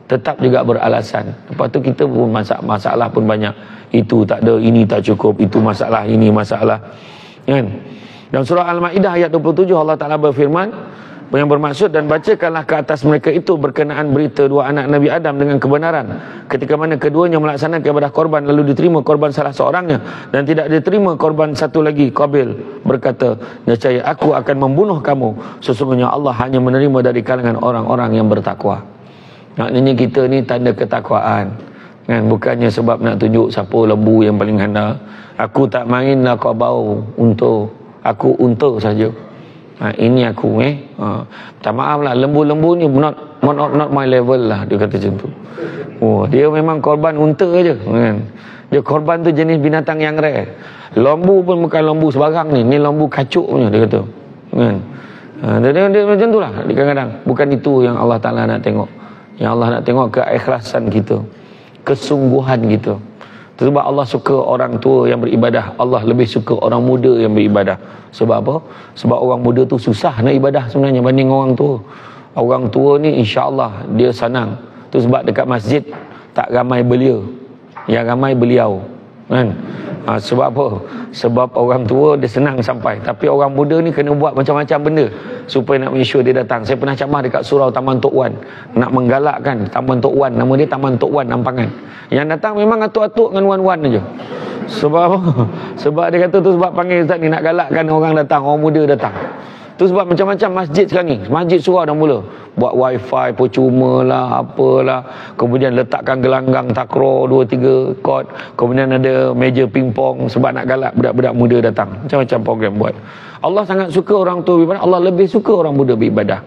Tetap juga beralasan. Lepas tu kita pun masalah pun banyak. Itu tak ada, ini tak cukup, itu masalah, ini masalah. Kan? Dalam surah Al-Maidah ayat 27 Allah Ta'ala berfirman, yang bermaksud, dan bacakanlah ke atas mereka itu berkenaan berita dua anak Nabi Adam dengan kebenaran, ketika mana keduanya melaksanakan ibadah korban, lalu diterima korban salah seorangnya dan tidak diterima korban satu lagi. Qabil berkata, nescaya aku akan membunuh kamu, sesungguhnya Allah hanya menerima dari kalangan orang-orang yang bertakwa. Maknanya kita ni tanda ketakwaan kan, bukannya sebab nak tunjuk siapa lembu yang paling handal. Aku tak main lah kau bau unta, aku unta saja. Ini aku minta maaf lah, lembu-lembu ni not my level lah, dia kata macam tu. Dia memang korban unta aja kan. Dia korban tu jenis binatang yang rare. Lembu pun bukan lembu sebarang ni lembu kacuk punya, dia kata kan. Dia macam tu lah kadang-kadang. Bukan itu yang Allah Ta'ala nak tengok. Yang Allah nak tengok keikhlasan kita, kesungguhan kita. Sebab Allah suka orang tua yang beribadah, Allah lebih suka orang muda yang beribadah. Sebab apa? Sebab orang muda tu susah nak ibadah sebenarnya banding orang tua. Orang tua ni insya-Allah dia senang. Tu sebab dekat masjid tak ramai belia, yang ramai beliau kan. Sebab apa? Sebab orang tua dia senang sampai, tapi orang muda ni kena buat macam-macam benda supaya nak make sure dia datang. Saya pernah ceramah dekat surau Taman Tok Wan, nak menggalakkan Taman Tok Wan, nama dia Taman Tok Wan Ampangan. Yang datang memang atuk-atuk dengan wan-wan aja. Sebab apa? Sebab dia kata tu sebab panggil Ustaz ni nak galakkan orang datang, orang muda datang. Tu sebab macam-macam masjid sekarang ni, masjid surau dah mula buat wifi percuma lah, apalah, kemudian letakkan gelanggang takraw 2-3 court, kemudian ada meja pingpong sebab nak galak budak-budak muda datang. Macam-macam program buat. Allah sangat suka orang tua beribadah, Allah lebih suka orang muda beribadah.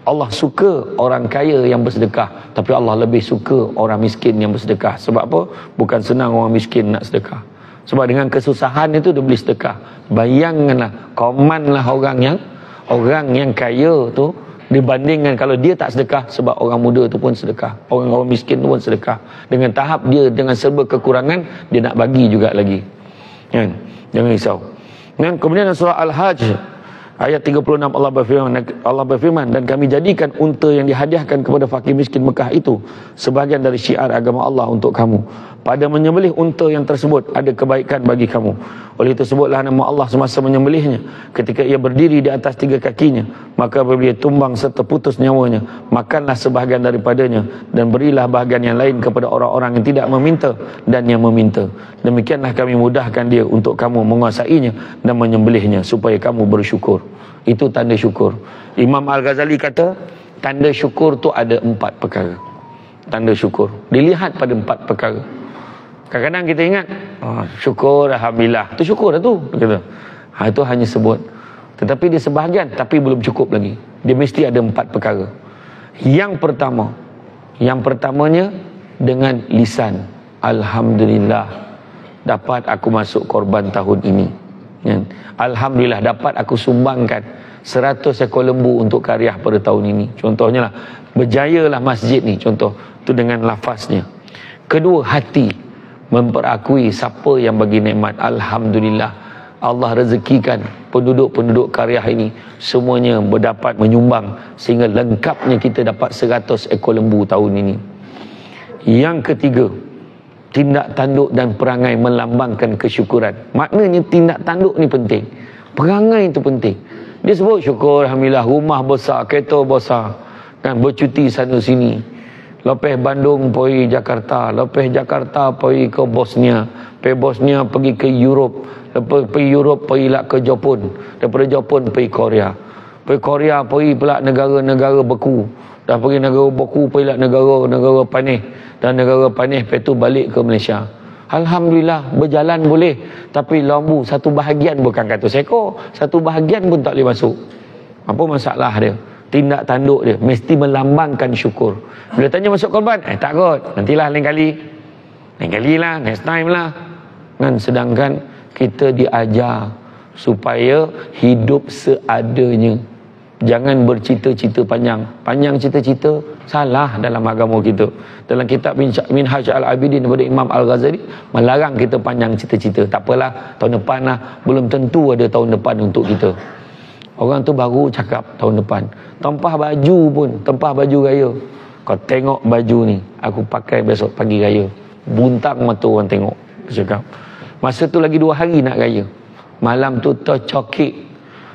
Allah suka orang kaya yang bersedekah, tapi Allah lebih suka orang miskin yang bersedekah. Sebab apa? Bukan senang orang miskin nak sedekah. Sebab dengan kesusahan itu dia boleh sedekah. Bayangkanlah, komanlah orang yang kaya tu dibandingkan kalau dia tak sedekah, sebab orang muda tu pun sedekah, orang miskin tu pun sedekah. Dengan tahap dia dengan serba kekurangan, dia nak bagi juga lagi. Kan? Jangan risau. Dan kemudian surah Al-Hajj ayat 36 Allah berfirman, dan kami jadikan unta yang dihadiahkan kepada fakir miskin Mekah itu sebahagian dari syiar agama Allah untuk kamu. Pada menyembelih unta yang tersebut ada kebaikan bagi kamu. Oleh itu sebutlah nama Allah semasa menyembelihnya. Ketika ia berdiri di atas 3 kakinya, maka apabila ia tumbang serta putus nyawanya, makanlah sebahagian daripadanya dan berilah bahagian yang lain kepada orang-orang yang tidak meminta dan yang meminta. Demikianlah kami mudahkan dia untuk kamu menguasainya dan menyembelihnya supaya kamu bersyukur. Itu tanda syukur. Imam Al-Ghazali kata tanda syukur tu ada 4 perkara. Tanda syukur dilihat pada 4 perkara. Kadang-kadang kita ingat syukur alhamdulillah, tu syukur dah tu, kata. Itu hanya sebut. Tetapi dia sebahagian, tapi belum cukup lagi. Dia mesti ada 4 perkara. Yang pertamanya dengan lisan, alhamdulillah dapat aku masuk korban tahun ini. Alhamdulillah dapat aku sumbangkan 100 ekor lembu untuk karyah pada tahun ini. Contohnya lah, berjayalah masjid ni, contoh tu dengan lafaznya. Kedua, hati memperakui siapa yang bagi nikmat. Alhamdulillah Allah rezekikan penduduk-penduduk karyah ini semuanya berdapat menyumbang sehingga lengkapnya kita dapat 100 ekor lembu tahun ini. Yang ketiga, tindak tanduk dan perangai melambangkan kesyukuran. Maknanya tindak tanduk ni penting, perangai itu penting. Dia sebut syukur alhamdulillah, rumah besar, kereta besar kan, bercuti sana sini. Lepas Bandung pergi Jakarta, lepas Jakarta pergi ke Bosnia, pergi Bosnia pergi ke Europe, lepas pergi Europe pergilah ke Jepun, daripada Jepun pergi Korea, pergi Korea pergi pula negara-negara beku, dah pergi negara beku pergilah negara-negara panih, dan negara panih lepas tu balik ke Malaysia. Alhamdulillah berjalan boleh, tapi lembu satu bahagian, bukan kata seekor, satu bahagian pun tak boleh masuk. Apa masalah dia? Tindak tanduk dia mesti melambangkan syukur. Bila tanya masuk korban, tak kot, nantilah lain kali lah, next time lah kan. Sedangkan kita diajar supaya hidup seadanya, jangan bercita-cita panjang cita-cita, salah dalam agama kita. Dalam kitab Minhaj Al-Abidin daripada Imam Al-Ghazali melarang kita panjang cita-cita. Tak apalah, tahun depan lah, belum tentu ada tahun depan untuk kita. Orang tu baru cakap tahun depan, tempah baju pun, tempah baju raya. Kau tengok baju ni, aku pakai besok pagi raya. Buntang mata orang tengok. Dia cakap, masa tu lagi 2 hari nak raya. Malam tu tercokik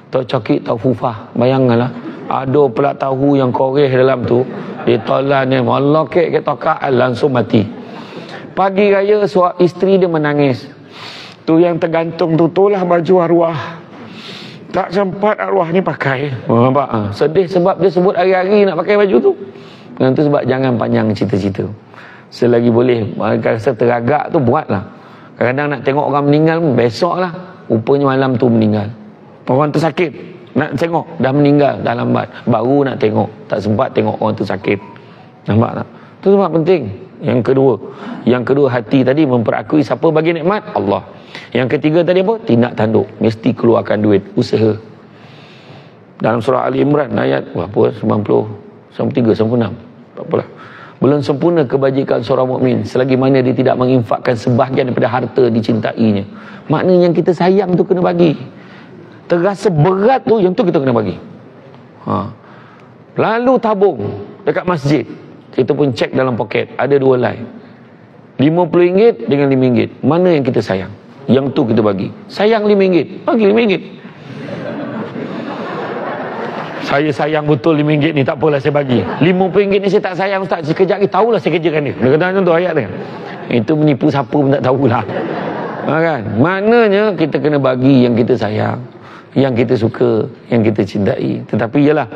tak fufah. Bayangkanlah, Ada pula tahu yang koreh dalam tu, ditelan ni, Allah kek tokak, langsung mati. Pagi raya suami isteri dia menangis. Tu yang tergantung tu, itulah baju arwah. Tak sempat arwah ni pakai. Nampak? Sedih sebab dia sebut hari-hari nak pakai baju tu. Dan tu sebab jangan panjang cerita-cerita. Selagi boleh, rasa teragak tu buatlah. Kadang-kadang nak tengok orang meninggal, besoklah. Rupanya malam tu meninggal. Orang tu sakit, nak tengok, dah meninggal, dah lambat. Baru nak tengok, tak sempat tengok orang tu sakit. Nampak tak? Itu sebab penting. Yang kedua hati tadi memperakui siapa bagi nikmat? Allah. Yang ketiga tadi apa? Tindak tanduk. Mesti keluarkan duit, usaha. Dalam surah Ali Imran ayat berapa? 90, 93, 96. Tak apalah. Belum sempurna kebajikan seorang mukmin selagi mana dia tidak menginfakkan sebahagian daripada harta dicintainya. Maknanya yang kita sayang tu kena bagi. Terasa berat tu, yang tu kita kena bagi. Lalu tabung dekat masjid. Kita pun cek dalam poket, ada dua line, RM50 dengan RM5. Mana yang kita sayang? Yang tu kita bagi. Sayang RM5, bagi RM5. Saya sayang betul RM5 ni, tak apalah saya bagi. RM50 ni saya tak sayang Ustaz, sekejap lagi tahulah saya kerjakan dia. Dia kata macam tu ayat dia. Itu menipu siapa pun tak tahulah. Kan? Maknanya kita kena bagi yang kita sayang, yang kita suka, yang kita cintai. Tetapi ialah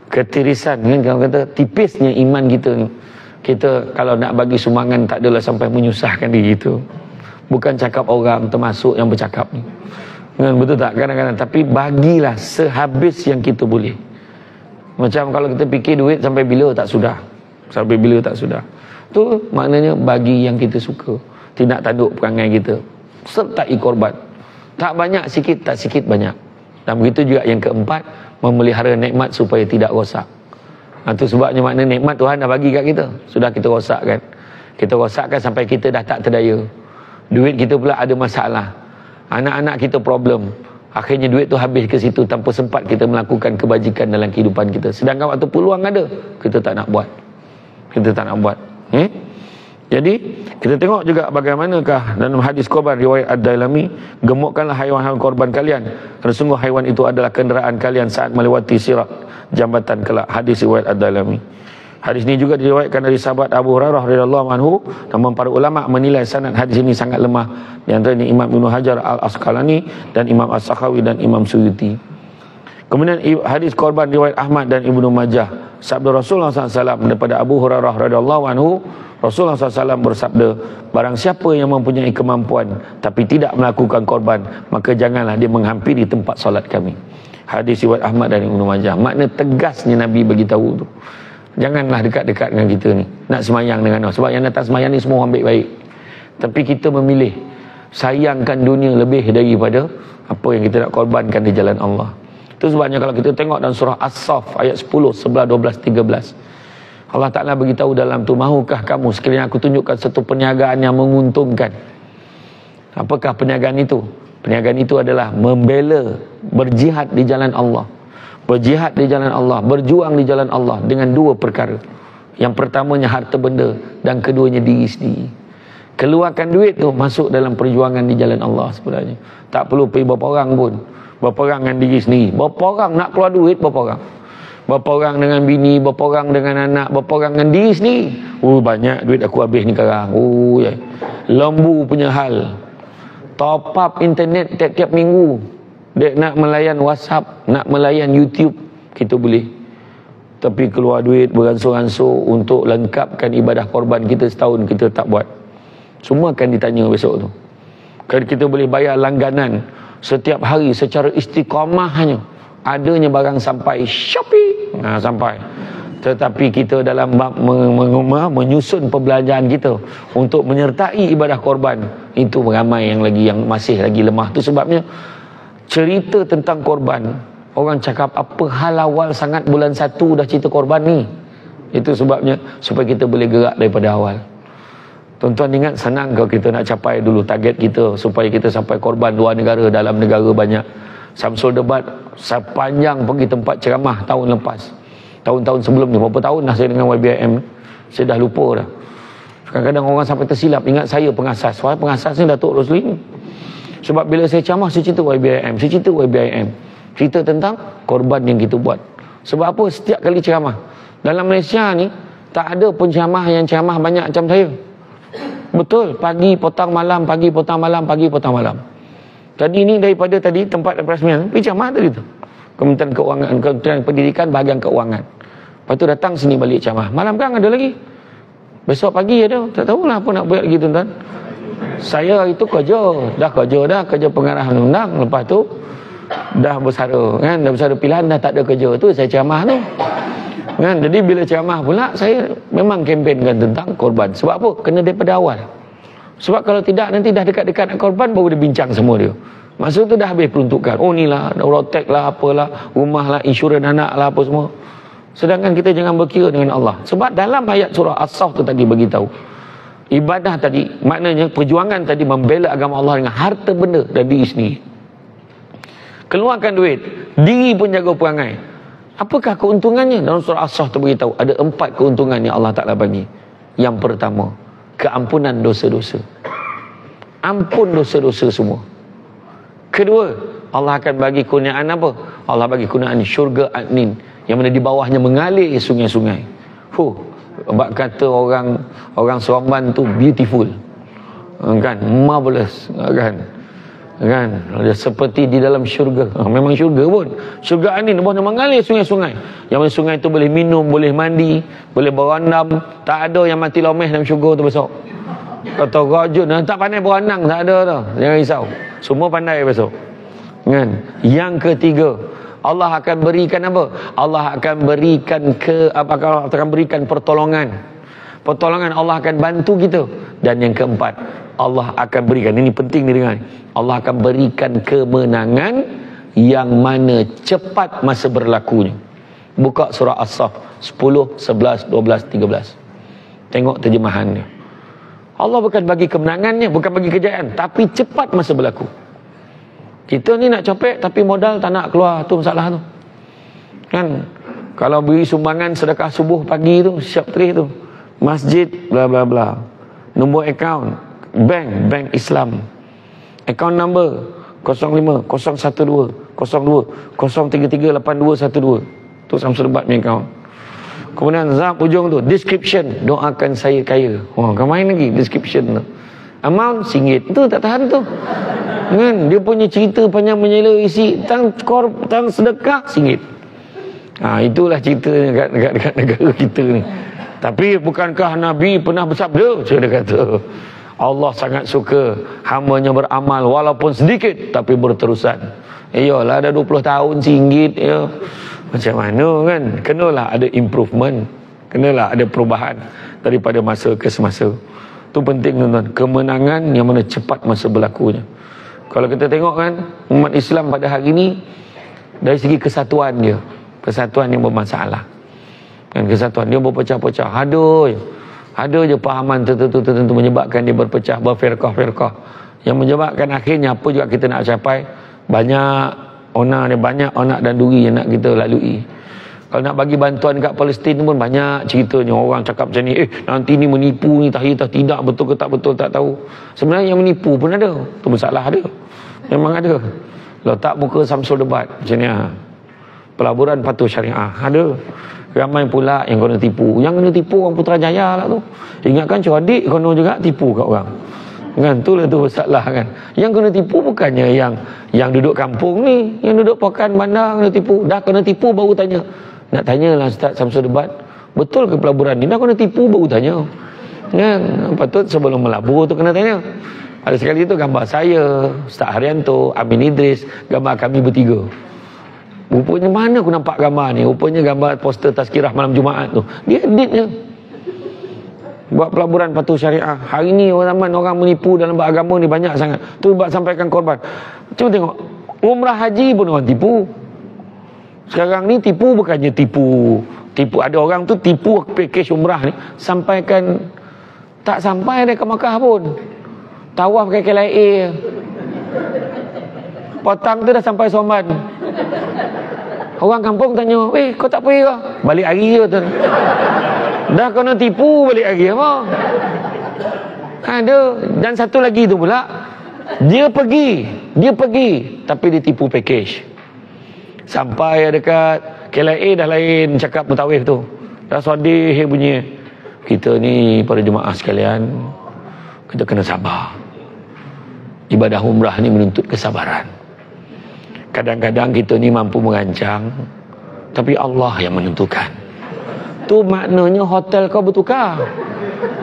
ketirisan, kan, kalau kata tipisnya iman kita ni. Kita kalau nak bagi sumbangan tak adalah sampai menyusahkan diri kita. Bukan cakap orang, termasuk yang bercakap ni. Kan, betul tak? Kadang-kadang. Tapi bagilah sehabis yang kita boleh. Macam kalau kita fikir duit sampai bila tak sudah. Sampai bila tak sudah. Tu maknanya bagi yang kita suka. Tindak tanduk perangai kita. Sertai korban. Tak banyak sikit, tak sikit banyak. Dan begitu juga yang keempat, memelihara nikmat supaya tidak rosak. Itu sebabnya makna nikmat Tuhan dah bagi kat kita. Sudah kita rosakkan. Kita rosakkan sampai kita dah tak terdaya. Duit kita pula ada masalah. Anak-anak kita problem. Akhirnya duit tu habis ke situ tanpa sempat kita melakukan kebajikan dalam kehidupan kita. Sedangkan waktu peluang ada, kita tak nak buat. Kita tak nak buat. Jadi, kita tengok juga bagaimanakah dalam hadis korban riwayat Ad-Dailami, gemukkanlah haiwan-haiwan korban kalian. Kerana sungguh haiwan itu adalah kenderaan kalian saat melewati sirat jambatan kelak. Hadis riwayat Ad-Dailami. Hadis ini juga diriwayatkan dari sahabat Abu Hurairah radhiyallahu anhu. Namun para ulama menilai sanad hadis ini sangat lemah. Di antaranya Imam Ibnu Hajar Al-Asqalani dan Imam As-Sakhawi dan Imam Suyuti. Kemudian hadis korban riwayat Ahmad dan Ibnu Majah. Sabda Rasulullah SAW daripada Abu Hurairah radhiyallahu anhu, Rasulullah SAW bersabda, barang siapa yang mempunyai kemampuan tapi tidak melakukan korban, maka janganlah dia menghampiri tempat solat kami. Hadis riwayat Ahmad dan Ibnu Majah. Makna tegasnya Nabi beritahu tu, janganlah dekat-dekat dengan kita ni, nak semayang dengan orang. Sebab yang datang semayang ni semua orang baik-baik. Tapi kita memilih sayangkan dunia lebih daripada apa yang kita nak korbankan di jalan Allah. Itu sebabnya kalau kita tengok dalam surah As-Saff ayat 10, 11, 12, 13, Allah Ta'ala beritahu dalam tu, mahukah kamu sekiranya aku tunjukkan satu perniagaan yang menguntungkan? Apakah perniagaan itu? Perniagaan itu adalah membela, berjihad di jalan Allah. Berjihad di jalan Allah, berjuang di jalan Allah dengan dua perkara. Yang pertamanya harta benda, dan keduanya diri sendiri. Keluarkan duit tu masuk dalam perjuangan di jalan Allah sebenarnya. Tak perlu pergi berapa orang pun. Berapa orang dengan diri sendiri. Berapa orang nak keluar duit, berapa orang. Berapa orang dengan bini, berapa orang dengan anak, berapa orang dengan diri sendiri. Banyak duit aku habis ni sekarang. Ya. Lembu punya hal. Top up internet tiap-tiap minggu. Dia nak melayan WhatsApp, nak melayan YouTube, kita boleh. Tapi keluar duit beransur-ansur untuk lengkapkan ibadah korban kita setahun, kita tak buat. Semua akan ditanya besok tu. Kalau kita boleh bayar langganan setiap hari secara istiqamah hanya, adanya barang sampai Shopee, sampai. Tetapi kita dalam menyusun perbelanjaan kita untuk menyertai ibadah korban, itu ramai yang masih lagi lemah. Itu sebabnya cerita tentang korban, orang cakap apa hal awal sangat bulan 1 dah cerita korban ni. Itu sebabnya supaya kita boleh gerak daripada awal. Tuan-tuan ingat, senang kalau kita nak capai dulu target kita supaya kita sampai korban luar negara, dalam negara banyak. Samsul Debat sepanjang pergi tempat ceramah tahun lepas, tahun-tahun sebelum ni, berapa tahun dah saya dengan YBIM, saya dah lupa dah. Kadang-kadang orang sampai tersilap ingat saya pengasas. Wah, pengasasnya Datuk Rosli. Sebab bila saya ceramah, saya cerita YBIM, cerita tentang korban yang kita buat Sebab apa? Setiap kali ceramah dalam Malaysia ni, tak ada penceramah yang ceramah banyak macam saya. Betul, pagi potong malam, pagi potong malam, pagi potong malam. Tadi ni daripada tadi tempat peresmian pergi ceramah tadi tu, Kementerian Keuangan, Kementerian Pendidikan, bahagian keuangan. Lepas tu datang sini balik ceramah. Malam kan ada lagi, besok pagi ada, tak tahulah apa nak buat lagi tuan-tuan. Saya itu kerja pengarahan undang. Lepas tu dah bersara kan, dah bersara pilihan, dah tak ada kerja tu saya ceramah tu kan. Jadi bila ceramah pula saya memang kempenkan tentang korban. Sebab apa? Kena daripada awal. Sebab kalau tidak nanti dah dekat-dekat nak korban baru dia bincang semua dia. Masa tu dah habis peruntukan. Oh ni lah, rotek lah, apalah, rumah lah, insurans anak lah, apa semua. Sedangkan kita jangan berkira dengan Allah. Sebab dalam ayat surah As-Saff tu tadi beritahu, ibadah tadi, maknanya perjuangan tadi membela agama Allah dengan harta benda dan diri sendiri. Keluarkan duit, diri pun jaga perangai. Apakah keuntungannya? Dalam surah As-Saff tu beritahu ada 4 keuntungan yang Allah Ta'ala bagi. Yang pertama, keampunan dosa-dosa. Ampun dosa-dosa semua. Kedua, Allah akan bagi kurniaan apa? Allah bagi kurniaan syurga adnin, yang mana di bawahnya mengalir sungai-sungai. Bak kata orang Seremban tu beautiful, kan, marvelous, kan, seperti di dalam syurga. Memang syurga pun, syurga adnin bawahnya mengalir sungai-sungai, yang mana sungai tu boleh minum, boleh mandi, boleh berendam. Tak ada yang mati lomeh dalam syurga tu besok. Kata rajun tak pandai berenang, tak ada dah, jangan risau, semua pandai besok kan. Yang ketiga, Allah akan berikan apa? Allah akan berikan Allah akan berikan pertolongan. Allah akan bantu kita. Dan yang keempat, Allah akan berikan, ini penting didengar, Allah akan berikan kemenangan yang mana cepat masa berlakunya. Buka surah As-Saff 10, 11, 12, 13. Tengok terjemahannya. Allah bukan bagi kemenangannya, bukan bagi kejayaan, tapi cepat masa berlaku. Kita ni nak copek tapi modal tak nak keluar, tu masalah tu kan. Kalau beri sumbangan sedekah subuh pagi tu, siap trih tu, masjid bla bla bla, nombor akaun bank Islam, akaun number 05 012 02 033 8212, tu Samsul Debat punya akaun. Kemudian zap ujung tu description, doakan saya kaya. Kau main lagi description tu, amount RM1, itu tak tahan tu kan. Dia punya cerita panjang menyela isi tang sedekah RM1. Itulah cerita dekat negara kita ni. Tapi bukankah Nabi pernah bersabda, dia kata Allah sangat suka hamba-Nya beramal walaupun sedikit tapi berterusan. Iyalah dah 20 tahun RM1 ya. Macam mana kan? Kenalah ada improvement, kenalah ada perubahan daripada masa ke semasa. Itu penting tuan-tuan, kemenangan yang mana cepat masa berlakunya. Kalau kita tengok kan, umat Islam pada hari ini dari segi kesatuan dia, kesatuan yang bermasalah kan, kesatuan dia berpecah-pecah. Ada je pahaman tertentu menyebabkan dia berpecah, berfirqah-firqah, yang menyebabkan akhirnya apa juga kita nak capai, banyak onak dan duri yang nak kita lalui. Kalau nak bagi bantuan kat Palestin pun banyak ceritanya. Orang cakap macam ni, nanti ni menipu ni, tidak betul ke tak betul tak tahu. Sebenarnya yang menipu pun ada, tu masalah ada, memang ada. Letak muka Samsul Debat macam ni, pelaburan patuh syariah ada. Ramai pula yang kena tipu. Yang kena tipu orang Putrajaya lah tu. Ingatkan cerdik, kena juga tipu kat orang kan. Itulah tu masalah kan. Yang kena tipu bukannya yang duduk kampung ni, yang duduk pokan bandar kena tipu. Dah kena tipu baru tanya. Nak tanyalah Ustaz Samsul Debat, betul ke pelaburan ni? Dah kena tipu baru tanya kan. Patut sebelum melabur tu kena tanya. Ada sekali tu gambar saya, Ustaz Haryanto, Amin Idris, gambar kami bertiga. Rupanya mana aku nampak gambar ni? Rupanya gambar poster tazkirah malam Jumaat tu, dia editnya buat pelaburan patuh syariah. Hari ni orang menipu dalam beragama ni banyak sangat. Tu buat sampaikan korban. Cuba tengok, umrah haji pun orang tipu. Sekarang ni tipu bukannya tipu, ada orang tu tipu package umrah ni, sampaikan tak sampai dia ke Makkah pun, tawaf pakai KLIA, potang tu dah sampai Somban. Orang kampung tanya, kau tak pergi ke? Balik hari je tu. Dah kena tipu balik hari apa? Ada. Dan satu lagi tu pula, dia pergi tapi dia tipu package. Sampai dekat KLIA dah lain cakap mutawif tu. Dah sedih bunyi. Kita ni para jemaah sekalian, kita kena sabar. Ibadah umrah ni menuntut kesabaran. Kadang-kadang kita ni mampu merancang, tapi Allah yang menentukan. Tu maknanya hotel kau bertukar.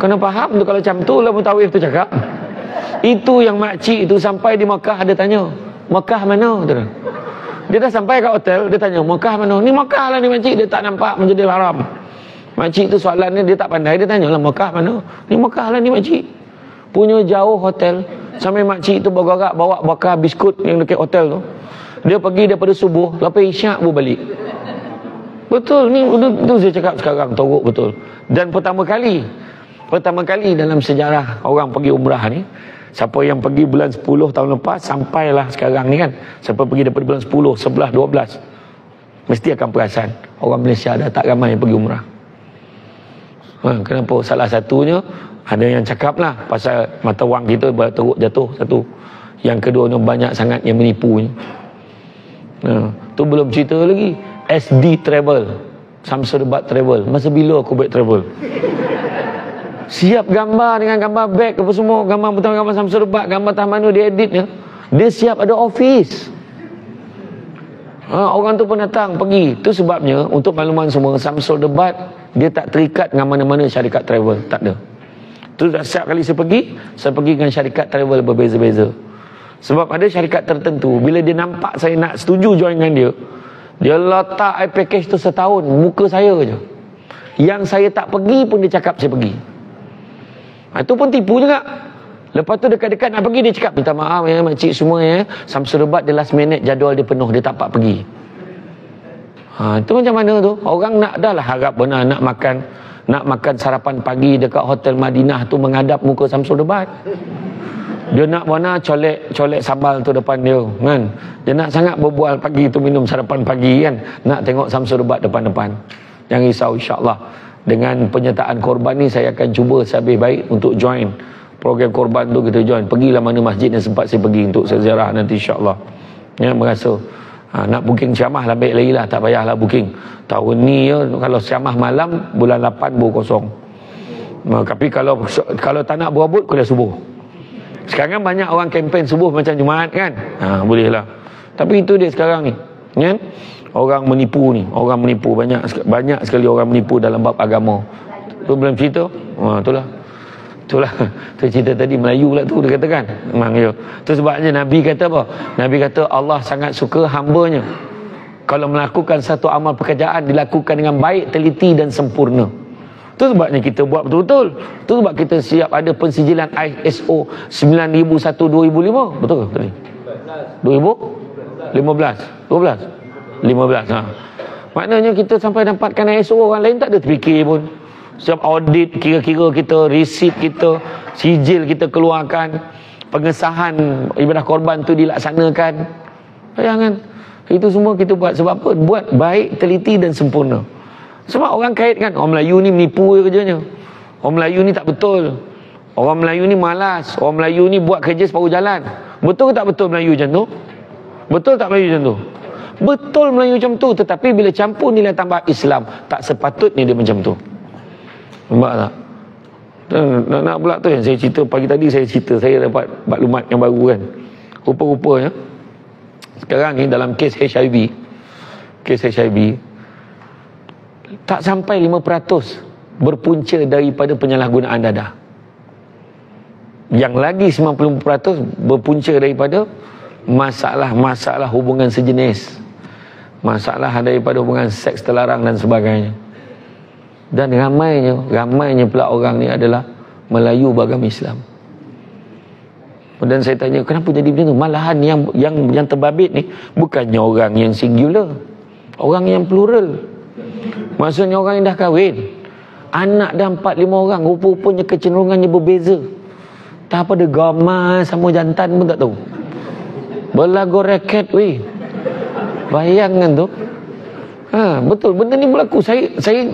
Kena faham tu, kalau macam tu lah mutawif tu cakap. Itu yang makcik tu sampai di Mekah, dia tanya, Mekah mana? Dia dah sampai kat hotel, dia tanya, Mekah mana? Ni Mekah lah ni makcik, dia tak nampak Masjidil Haram. Makcik tu soalan ni dia tak pandai, dia tanya lah, Mekah mana? Ni Mekah lah ni makcik. Punya jauh hotel, sampai makcik tu bergerak bawa bakar biskut yang dekat hotel tu. Dia pergi daripada subuh, lepas isyak baru balik. Betul ni, tu saya cakap sekarang, teruk betul. Dan pertama kali dalam sejarah orang pergi umrah ni, siapa yang pergi bulan 10 tahun lepas, sampailah sekarang ni kan, siapa pergi daripada bulan 10, 11, 12, mesti akan perasan orang Malaysia dah tak ramai yang pergi umrah. Kenapa? Salah satunya, ada yang cakap lah pasal mata wang kita teruk jatuh satu. Yang keduanya banyak sangat yang menipu ni. Tu belum cerita lagi SD Travel, Samsung Debat Travel. Masa bila aku baik travel? Siap gambar dengan gambar beg apa semua, gambar betul, gambar Samsung Debat, gambar tah mana dia editnya. Dia siap ada office. Orang tu pun datang pergi. Tu sebabnya untuk makluman semua, Samsung Debat dia tak terikat dengan mana-mana syarikat travel, tak ada. Tu setiap kali saya pergi dengan syarikat travel berbeza-beza. Sebab ada syarikat tertentu, bila dia nampak saya nak setuju join dengan dia, dia letak package tu setahun, muka saya je. Yang saya tak pergi pun dia cakap saya pergi. Itu pun tipu juga. Lepas tu dekat-dekat nak pergi, dia cakap, minta maaf ya makcik semua ya, Samsung Debat dia last minute jadual dia penuh, dia tak dapat pergi. Itu macam mana tu? Orang nak dah lah harap benar nak makan sarapan pagi dekat Hotel Madinah tu menghadap muka Samsung Debat. Dia nak mana colek sambal tu depan dia kan. Dia nak sangat berbual pagi tu minum sarapan pagi kan. Nak tengok Samsung Debat depan-depan. Jangan risau, insya-Allah. Dengan penyertaan korban ni saya akan cuba sehabis baik untuk join program korban tu, kita join. Pergilah mana masjid yang sempat saya pergi untuk ziarah nanti, insya-Allah. Ya, merasa nak booking ceramah lebih lagi lah, tak payahlah booking. Tahun ni ya, kalau ceramah malam bulan 8 baru kosong. Tapi kalau tak nak berabut kuliah subuh. Sekarang banyak orang kempen subuh macam Jumaat kan. Boleh lah. Tapi itu dia sekarang ni. Kan? Orang menipu ni. Orang menipu. Banyak sekali orang menipu dalam bab agama. Tu belum cerita. Itulah. Tu cerita tadi Melayu pula tu dia katakan. Memang ya. Tu sebabnya Nabi kata apa? Nabi kata Allah sangat suka hambanya kalau melakukan satu amal pekerjaan dilakukan dengan baik, teliti dan sempurna. Tu sebabnya kita buat betul-betul. Tu sebab kita siap ada pensijilan ISO 9001/2005. Betul ke tadi? 2015. 15. Maknanya kita sampai dapatkan ISO, orang lain tak ada terfikir pun. Setiap audit kira-kira kita, receipt kita, sijil kita keluarkan, pengesahan ibadah korban tu dilaksanakan. Jangan. Itu semua kita buat sebab apa? Buat baik, teliti dan sempurna. Sebab orang kaitkan orang Melayu ni menipu kerjanya. Orang Melayu ni tak betul. Orang Melayu ni malas. Orang Melayu ni buat kerja separuh jalan. Betul ke tak betul Melayu macam tu? Betul tak Melayu macam tu? Betul Melayu macam tu. Tetapi bila campur nilai tambah Islam, tak sepatutnya dia macam tu. Nampak tak? Nak pula tu yang saya cerita pagi tadi, saya dapat maklumat yang baru kan. Rupa-rupanya sekarang ni dalam kes HIV tak sampai 5% berpunca daripada penyalahgunaan dadah. Yang lagi 90% berpunca daripada masalah hubungan sejenis, masalah daripada hubungan seks terlarang dan sebagainya. Dan ramainya pula orang ni adalah Melayu beragama Islam. Dan saya tanya, kenapa jadi macam tu? Malahan yang terbabit ni bukannya orang yang singular, orang yang plural. Maksudnya orang yang dah kahwin, anak dah 4-5 orang, rupa-rupanya kecenderungannya berbeza. Tak apa, dia gamas sama jantan pun tak tahu. Berlagu raket weh. Bayangkan tu. Betul, benda ni berlaku. Saya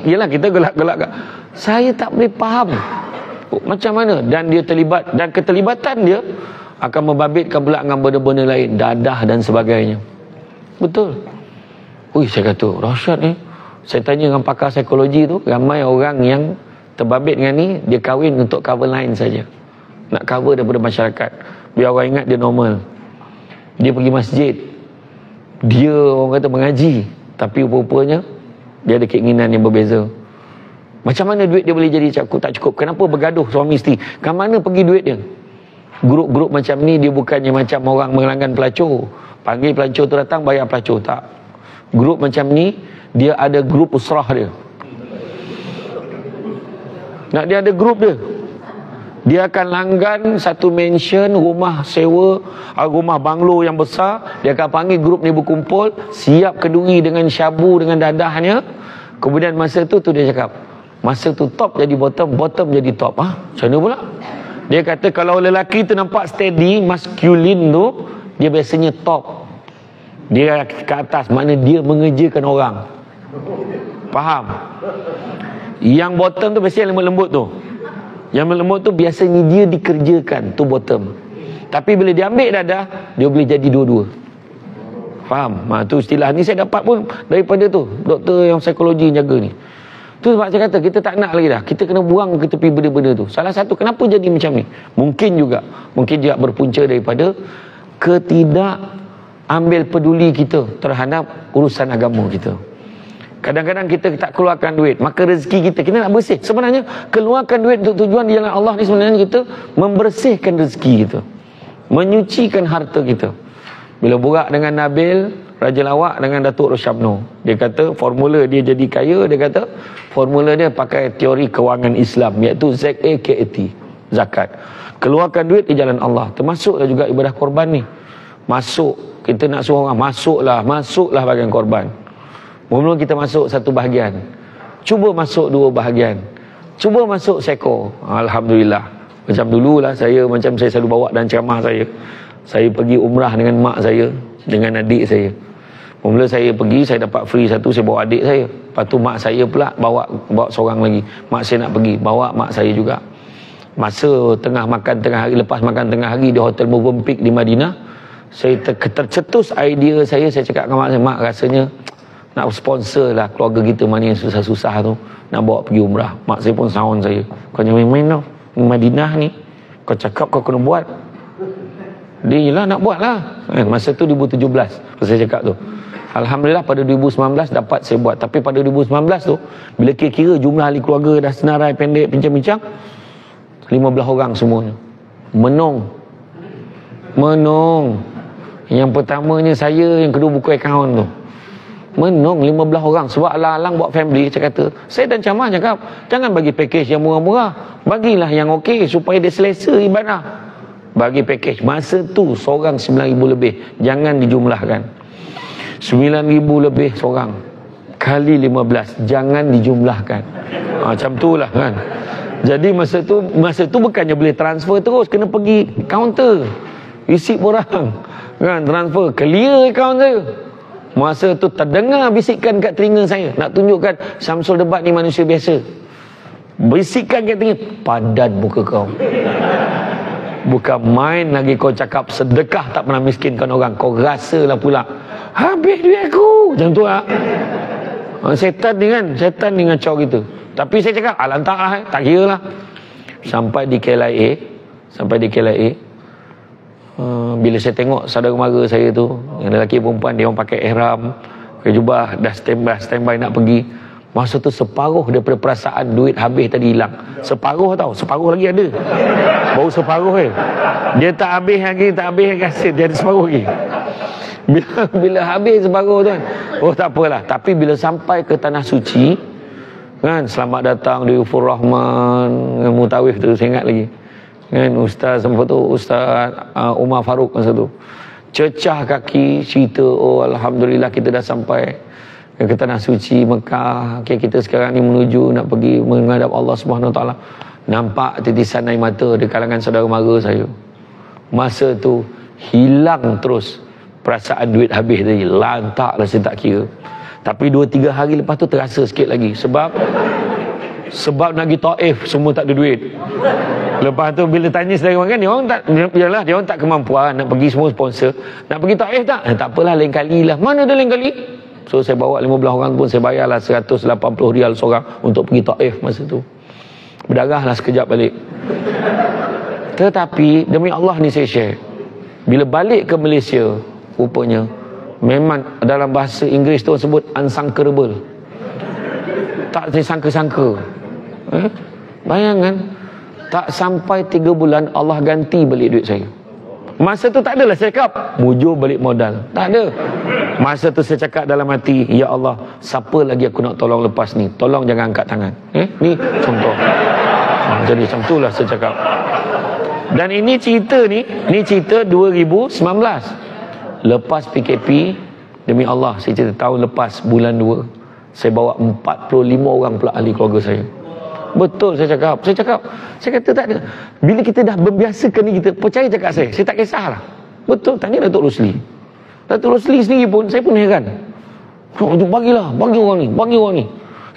yalah, kita gelak-gelak. Saya tak boleh faham macam mana. Dan dia terlibat, dan keterlibatan dia akan membabitkan pula dengan benda-benda lain, dadah dan sebagainya. Betul. Ui, saya kata, dahsyat ni. Saya tanya dengan pakar psikologi tu, ramai orang yang terbabit dengan ni, dia kahwin untuk cover line saja. Nak cover daripada masyarakat. Biar orang ingat dia normal. Dia pergi masjid. Dia orang kata mengaji. Tapi rupa-rupanya, dia ada keinginan yang berbeza. Macam mana duit dia boleh jadi tak cukup? Kenapa bergaduh suami isteri? Ke mana pergi duit dia? Grup-grup macam ni, dia bukannya macam orang melanggan pelacur. Panggil pelacur tu datang, bayar pelacur. Tak. Grup macam ni, dia ada grup usrah dia. Dia ada grup dia. Dia akan langgan satu mansion, rumah sewa, rumah banglo yang besar. Dia akan panggil grup ni berkumpul, siap keduri dengan syabu, dengan dadahnya. Kemudian masa tu dia cakap, masa tu top jadi bottom, bottom jadi top. Macam mana pula? Dia kata kalau lelaki tu nampak steady, masculine tu, dia biasanya top. Dia ke atas, makna dia mengerjakan orang. Faham? Yang bottom tu biasanya lembut-lembut tu. Yang lembut tu biasanya dia dikerjakan, tu bottom. Tapi bila dia ambil dadah, dia boleh jadi dua-dua. Faham? Tu istilah ni saya dapat pun daripada tu doktor yang psikologi jaga ni. Tu sebab saya kata kita tak nak lagi dah. Kita kena buang ke tepi benda-benda tu. Salah satu kenapa jadi macam ni? Mungkin juga berpunca daripada ambil peduli kita terhadap urusan agama kita. Kadang-kadang kita tak keluarkan duit, maka rezeki kita nak bersih. Sebenarnya keluarkan duit untuk tujuan di jalan Allah ni sebenarnya kita membersihkan rezeki kita, menyucikan harta kita. Bila borak dengan Nabil Raja Lawak dengan Datuk Rosyamno, dia kata formula dia jadi kaya, dia kata formula dia pakai teori kewangan Islam, iaitu ZAKAT, zakat. Keluarkan duit di jalan Allah, termasuklah juga ibadah korban ni. Masuk, kita nak suruh orang masuklah bahagian korban. Mula kita masuk satu bahagian, cuba masuk dua bahagian, cuba masuk seekor. Alhamdulillah. Macam dululah saya selalu bawa dan ceramah saya pergi umrah dengan mak saya, dengan adik saya. Mula saya pergi, saya dapat free satu, saya bawa adik saya. Lepas tu mak saya pula bawa seorang lagi. Mak saya nak pergi, bawa mak saya juga. Masa lepas makan tengah hari di Hotel Movenpick di Madinah, saya tercetus idea saya cakap dengan mak saya, mak rasanya nak sponsor lah keluarga kita mana yang susah-susah tu, nak bawa pergi umrah. Mak saya pun sound saya, kau jangan main-main tau, Madinah ni kau cakap kau kena buat. Dia yelah nak buat lah. Masa tu 2017 saya cakap tu. Alhamdulillah pada 2019 dapat saya buat. Tapi pada 2019 tu, bila kira-kira jumlah ahli keluarga dah senarai pendek bincang-bincang, 15 orang semuanya. Menung. Yang pertamanya saya, yang kedua buku akaun tu. Menung 15 orang. Sebab alang-alang buat family, saya kata, saya dan Camah cakap, jangan bagi package yang murah-murah, bagilah yang okey supaya dia selesa ibadah. Bagi package masa tu seorang 9,000 lebih, jangan dijumlahkan. 9,000 lebih seorang kali 15, jangan dijumlahkan. Macam tu lah kan. Jadi masa tu bukannya boleh transfer terus, kena pergi counter isi orang kan, transfer clear account saya. Masa tu terdengar bisikan kat telinga saya, nak tunjukkan Syamsul Debat ni manusia biasa. Bisikan kat telinga, padan muka kau. Bukan main lagi kau cakap sedekah tak pernah miskinkan orang. Kau rasalah pula habis duit aku. Macam tu lah. Setan ni ngacau gitu. Tapi saya cakap lantaklah, tak kira lah. Sampai di KLIA, bila saya tengok saudara mara saya tu, yang lelaki perempuan, dia orang pakai ihram, pakai jubah, dah standby nak pergi. Masa tu separuh daripada perasaan duit habis tadi hilang. Separuh lagi ada. Baru separuh dia tak habis lagi kasih, dia ada separuh lagi. Bila habis separuh tu kan, oh tak apalah. Tapi bila sampai ke Tanah Suci kan, selamat datang di Ufur Rahman dengan Mutawif tu, saya ingat lagi kan, Ustaz Umar Farouk masa tu cecah kaki cerita, oh Alhamdulillah kita dah sampai ke Tanah Suci Mekah. Okay, kita sekarang ni menuju nak pergi menghadap Allah Subhanahu Wa Taala. Nampak titisan air mata di kalangan saudara mara saya. Masa tu hilang terus perasaan duit habis tadi. Lantaklah saya tak kira. Tapi 2-3 hari lepas tu terasa sikit lagi. Sebab nak pergi Taif semua tak ada duit. Lepas tu bila tanya saudara kan, dia orang tak kemampuan nak pergi, semua sponsor. Nak pergi Taif tak? Tak apalah, lain kali lah. Mana ada lain kali? So saya bawa 15 orang pun saya bayarlah 180 rial seorang untuk pergi Taif masa tu. Berdarahlah sekejap balik. Tetapi demi Allah ni saya share, bila balik ke Malaysia, rupanya memang dalam bahasa Inggeris tu sebut unsankerable, tak disangka-sangka. Bayangkan, tak sampai 3 bulan Allah ganti balik duit saya. Masa tu tak adalah saya cakap mujur balik modal, tak ada. Masa tu saya cakap dalam hati, ya Allah, siapa lagi aku nak tolong lepas ni, tolong jangan angkat tangan. Ni contoh. Jadi macam tu lah saya cakap. Dan ini cerita ni cerita 2019 lepas PKP. Demi Allah, saya cerita tahun lepas bulan 2 saya bawa 45 orang pula ahli keluarga saya. Betul saya cakap. Saya kata tak ada. Bila kita dah membiasakan ni, kita percaya cakap saya tak kisahlah. Betul, tanya Datuk Rosli. Datuk Rosli sendiri pun, saya pun heran. Bagi orang ni.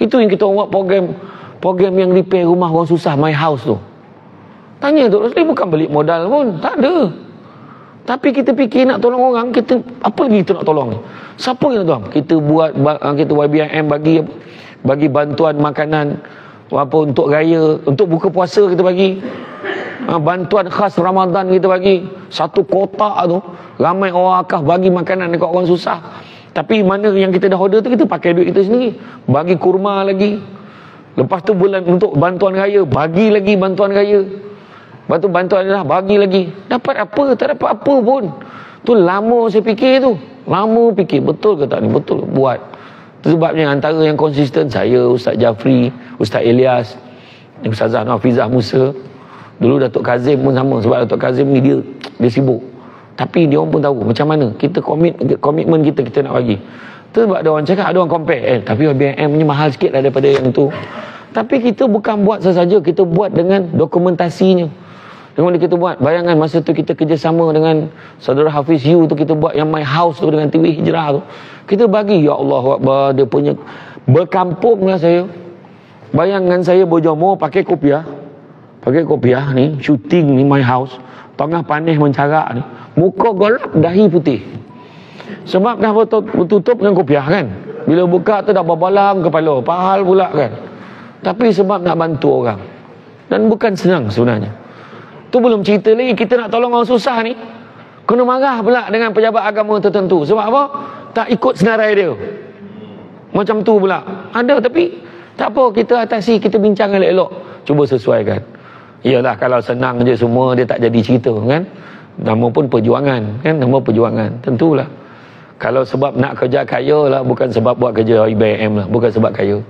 Itu yang kita buat program yang repair rumah orang susah, My House tu. Tanya Datuk Rosli, bukan balik modal pun, tak ada. Tapi kita fikir nak tolong orang, kita apa lagi kita nak tolong ni? Siapa yang nak tolong? Kita buat, kita YBIM bagi bantuan makanan apa untuk raya, untuk buka puasa kita bagi. Bantuan khas Ramadan kita bagi. Satu kotak tu ramai orang akaf bagi makanan dekat orang susah. Tapi mana yang kita dah order tu, kita pakai duit kita sendiri. Bagi kurma lagi. Lepas tu bulan untuk bantuan raya, bagi lagi bantuan raya. Lepas tu bantuan dah bagi lagi. Dapat apa? Tak dapat apa pun. Tu lama saya fikir tu. Lama fikir, betul ke tak ni? Betul, buat. Itu sebabnya antara yang konsisten saya, Ustaz Jafri, Ustaz Elias, Ustazah Hafizah Musa. Dulu Datuk Kazim pun sama. Sebab Datuk Kazim ni dia sibuk. Tapi dia orang pun tahu macam mana kita komitmen kita nak bagi. Itu sebab ada orang cakap, ada orang compare, tapi BM ni mahal sikit lah daripada yang tu. Tapi kita bukan buat sesaja, kita buat dengan dokumentasinya. Dengan kita buat, bayangkan masa tu kita kerjasama dengan saudara Hafiz Yu tu, kita buat yang My House tu dengan TV Hijrah tu. Kita bagi, ya Allah Akbar, dia punya berkampung lah saya. Bayangkan saya berjemur pakai kopiah ni, syuting ni My House, tengah panas mencarak ni, muka gelap, dahi putih. Sebab dah bertutup dengan kopiah kan. Bila buka tu dah berbalang kepala, pahal pula kan. Tapi sebab nak bantu orang. Dan bukan senang sebenarnya. Tu belum cerita lagi kita nak tolong orang susah ni, kena marah pula dengan pejabat agama tertentu. Sebab apa? Tak ikut senarai dia. Macam tu pula. Ada, tapi tak apa, kita atasi, kita bincang elok-elok. Cuba sesuaikan. Iyalah kalau senang je semua, dia tak jadi cerita kan. Nama pun perjuangan kan, nama perjuangan. Tentulah. Kalau sebab nak kerja kaya lah, bukan sebab buat kerja IBM lah, bukan sebab kaya.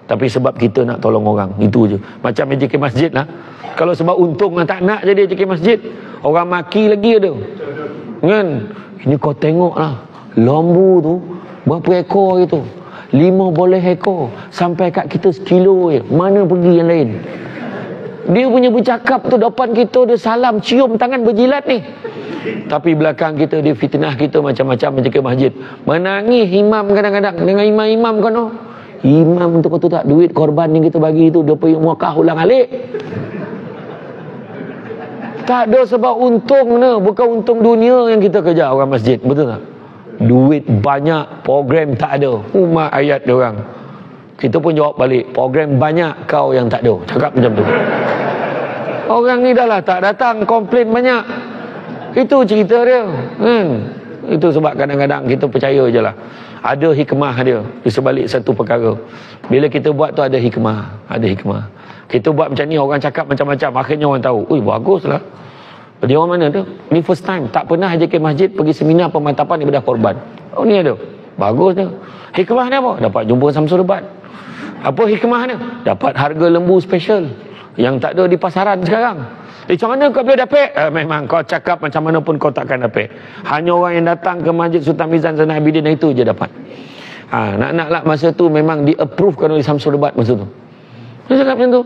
Tapi sebab kita nak tolong orang, itu je. Macam JK Masjid lah. Kalau sebab untung lah tak nak jadi JK Masjid, orang maki lagi ada. Kan? Ini kau tengok lah, lembu tu berapa ekor gitu? 5 ekor. Sampai kat kita 1 kilo je. Mana pergi yang lain? Dia punya bercakap tu depan kita, dia salam, cium tangan berjilat ni. Tapi belakang kita dia fitnah kita macam-macam JK Masjid. Menangis imam kadang-kadang dengan imam-imam kan. Imam tu kata tak, duit korban yang kita bagi tu dia pergi muakah ulang alik. Tak ada sebab untung ni, bukan untung dunia yang kita kerja orang masjid, betul tak? Duit banyak, program tak ada. Umat ayat dia orang. Kita pun jawab balik, program banyak, kau yang tak ada. Cakap macam tu. Orang ni dah lah tak datang, komplain banyak. Itu cerita dia. Itu sebab kadang-kadang kita percaya je lah. Ada hikmah dia di sebalik satu perkara. Bila kita buat tu ada hikmah. Ada hikmah. Kita buat macam ni, orang cakap macam-macam, akhirnya orang tahu, ui baguslah. Dia orang mana tu? Ni first time, tak pernah JK Masjid pergi seminar pemantapan ibadah korban. Oh ni ada. Bagus tu. Hikmah ni apa? Dapat jumpa Samsul Lebat. Apa hikmah ni? Dapat harga lembu special yang tak ada di pasaran sekarang. Macam mana kau boleh dapat? Memang kau cakap macam mana pun kau takkan dapat. Hanya orang yang datang ke Masjid Sultan Mizan Zainal Abidin itu je dapat. Nak-nak lah masa tu memang di-approvekan oleh Samsul Lebat masa tu. Dia cakap macam tu.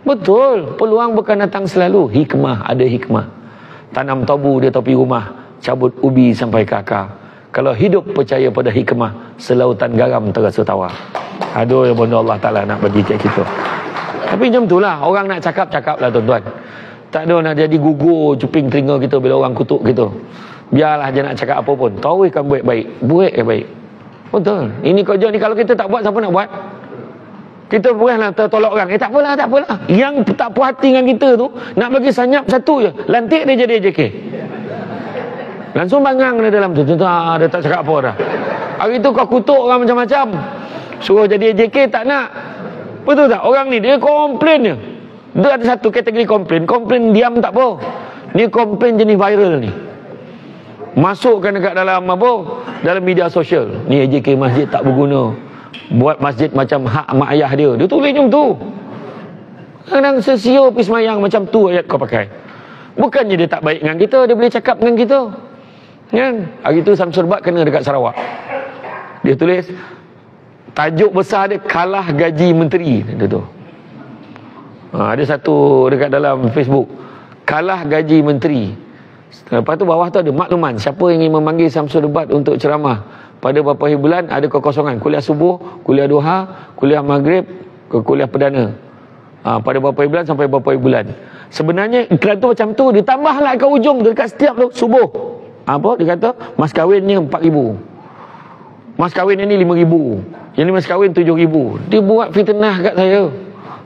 Betul. Peluang bukan datang selalu. Hikmah, ada hikmah. Tanam tabu di tepi rumah, cabut ubi sampai ke akar. Kalau hidup percaya pada hikmah, selautan garam terasa tawar. Aduh, ya benda Allah Ta'ala nak bagi kat kita. Tapi macam tu lah. Orang nak cakap-cakap lah tuan-tuan. Tak ada nak jadi gugur cuping telinga kita bila orang kutuk kita. Biarlah dia nak cakap apa pun. Tahu kan baik-baik. Buat baik. Betul. Ini kerja ni kalau kita tak buat, siapa nak buat? Kita bolehlah tolak orang. Tak apalah, tak apalah. Yang tak puas hati dengan kita tu, nak bagi senyap satu je. Lantik dia jadi AJK. Langsung bangang dia dalam tu. Dia tak cakap apa dah. Hari tu kau kutuk orang macam-macam. Suruh jadi AJK, tak nak. Betul tak? Orang ni, dia komplain je. Dia ada satu kategori komplain. Komplain diam tak apa. Ni komplain jenis viral ni. Masukkan dekat dalam apa? Dalam media sosial. Ni AJK masjid tak berguna. Buat masjid macam hak mak ayah dia. Dia tulis macam tu. Kadang sesio pergi semayang macam tu ayat kau pakai. Bukannya dia tak baik dengan kita, dia boleh cakap dengan kita. Kan? Hari tu Samsul Bat kena dekat Sarawak. Dia tulis tajuk besar dia kalah gaji menteri. Dia tu. Ada satu dekat dalam Facebook. Kalah gaji menteri. Lepas tu bawah tu ada makluman. Siapa yang ingin memanggil Samsul Bat untuk ceramah pada beberapa hari bulan, ada kekosongan. Kuliah subuh, kuliah duha, kuliah maghrib, kuliah perdana. Pada beberapa hari bulan sampai beberapa hari bulan. Sebenarnya iklan tu macam tu. Ditambahlah ke ujung dekat setiap tu subuh. Apa? Dia kata mas kahwinnya 4,000. Mas kahwin ni 5,000. Yang ni mas kahwin 7,000. Dia buat fitnah kat saya.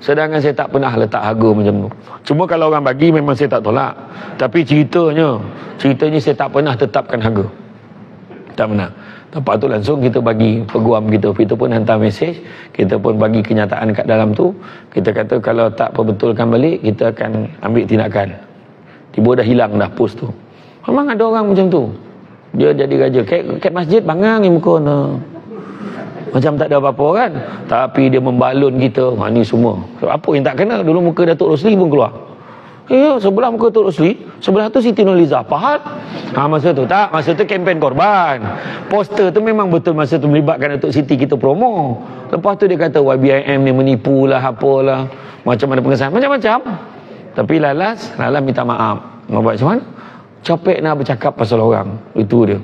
Sedangkan saya tak pernah letak harga macam tu. Cuma kalau orang bagi memang saya tak tolak. Tapi ceritanya saya tak pernah tetapkan harga. Tak pernah. Tempat tu langsung kita bagi peguam kita pun hantar mesej, kita pun bagi kenyataan kat dalam tu. Kita kata kalau tak perbetulkan balik, kita akan ambil tindakan. Tiba dah hilang dah post tu. Memang ada orang macam tu. Dia jadi raja. Kat masjid bangang ni muka tu. Macam tak ada apa-apa kan. Tapi dia membalun kita. Ni semua. Apa yang tak kena? Dulu muka Datuk Rosli pun keluar. Ya, sebelah muka Datuk Rosli, sebelah tu Siti Nurhaliza. Fahad? Masa tu tak. Masa tu kempen korban. Poster tu memang betul masa tu melibatkan Datuk Siti kita promo. Lepas tu dia kata YBIM ni menipu lah, apalah. Macam ada pengesahan. Macam-macam. Tapi lalas minta maaf. Mau buat macam mana? Capek nak bercakap pasal orang. Itu dia.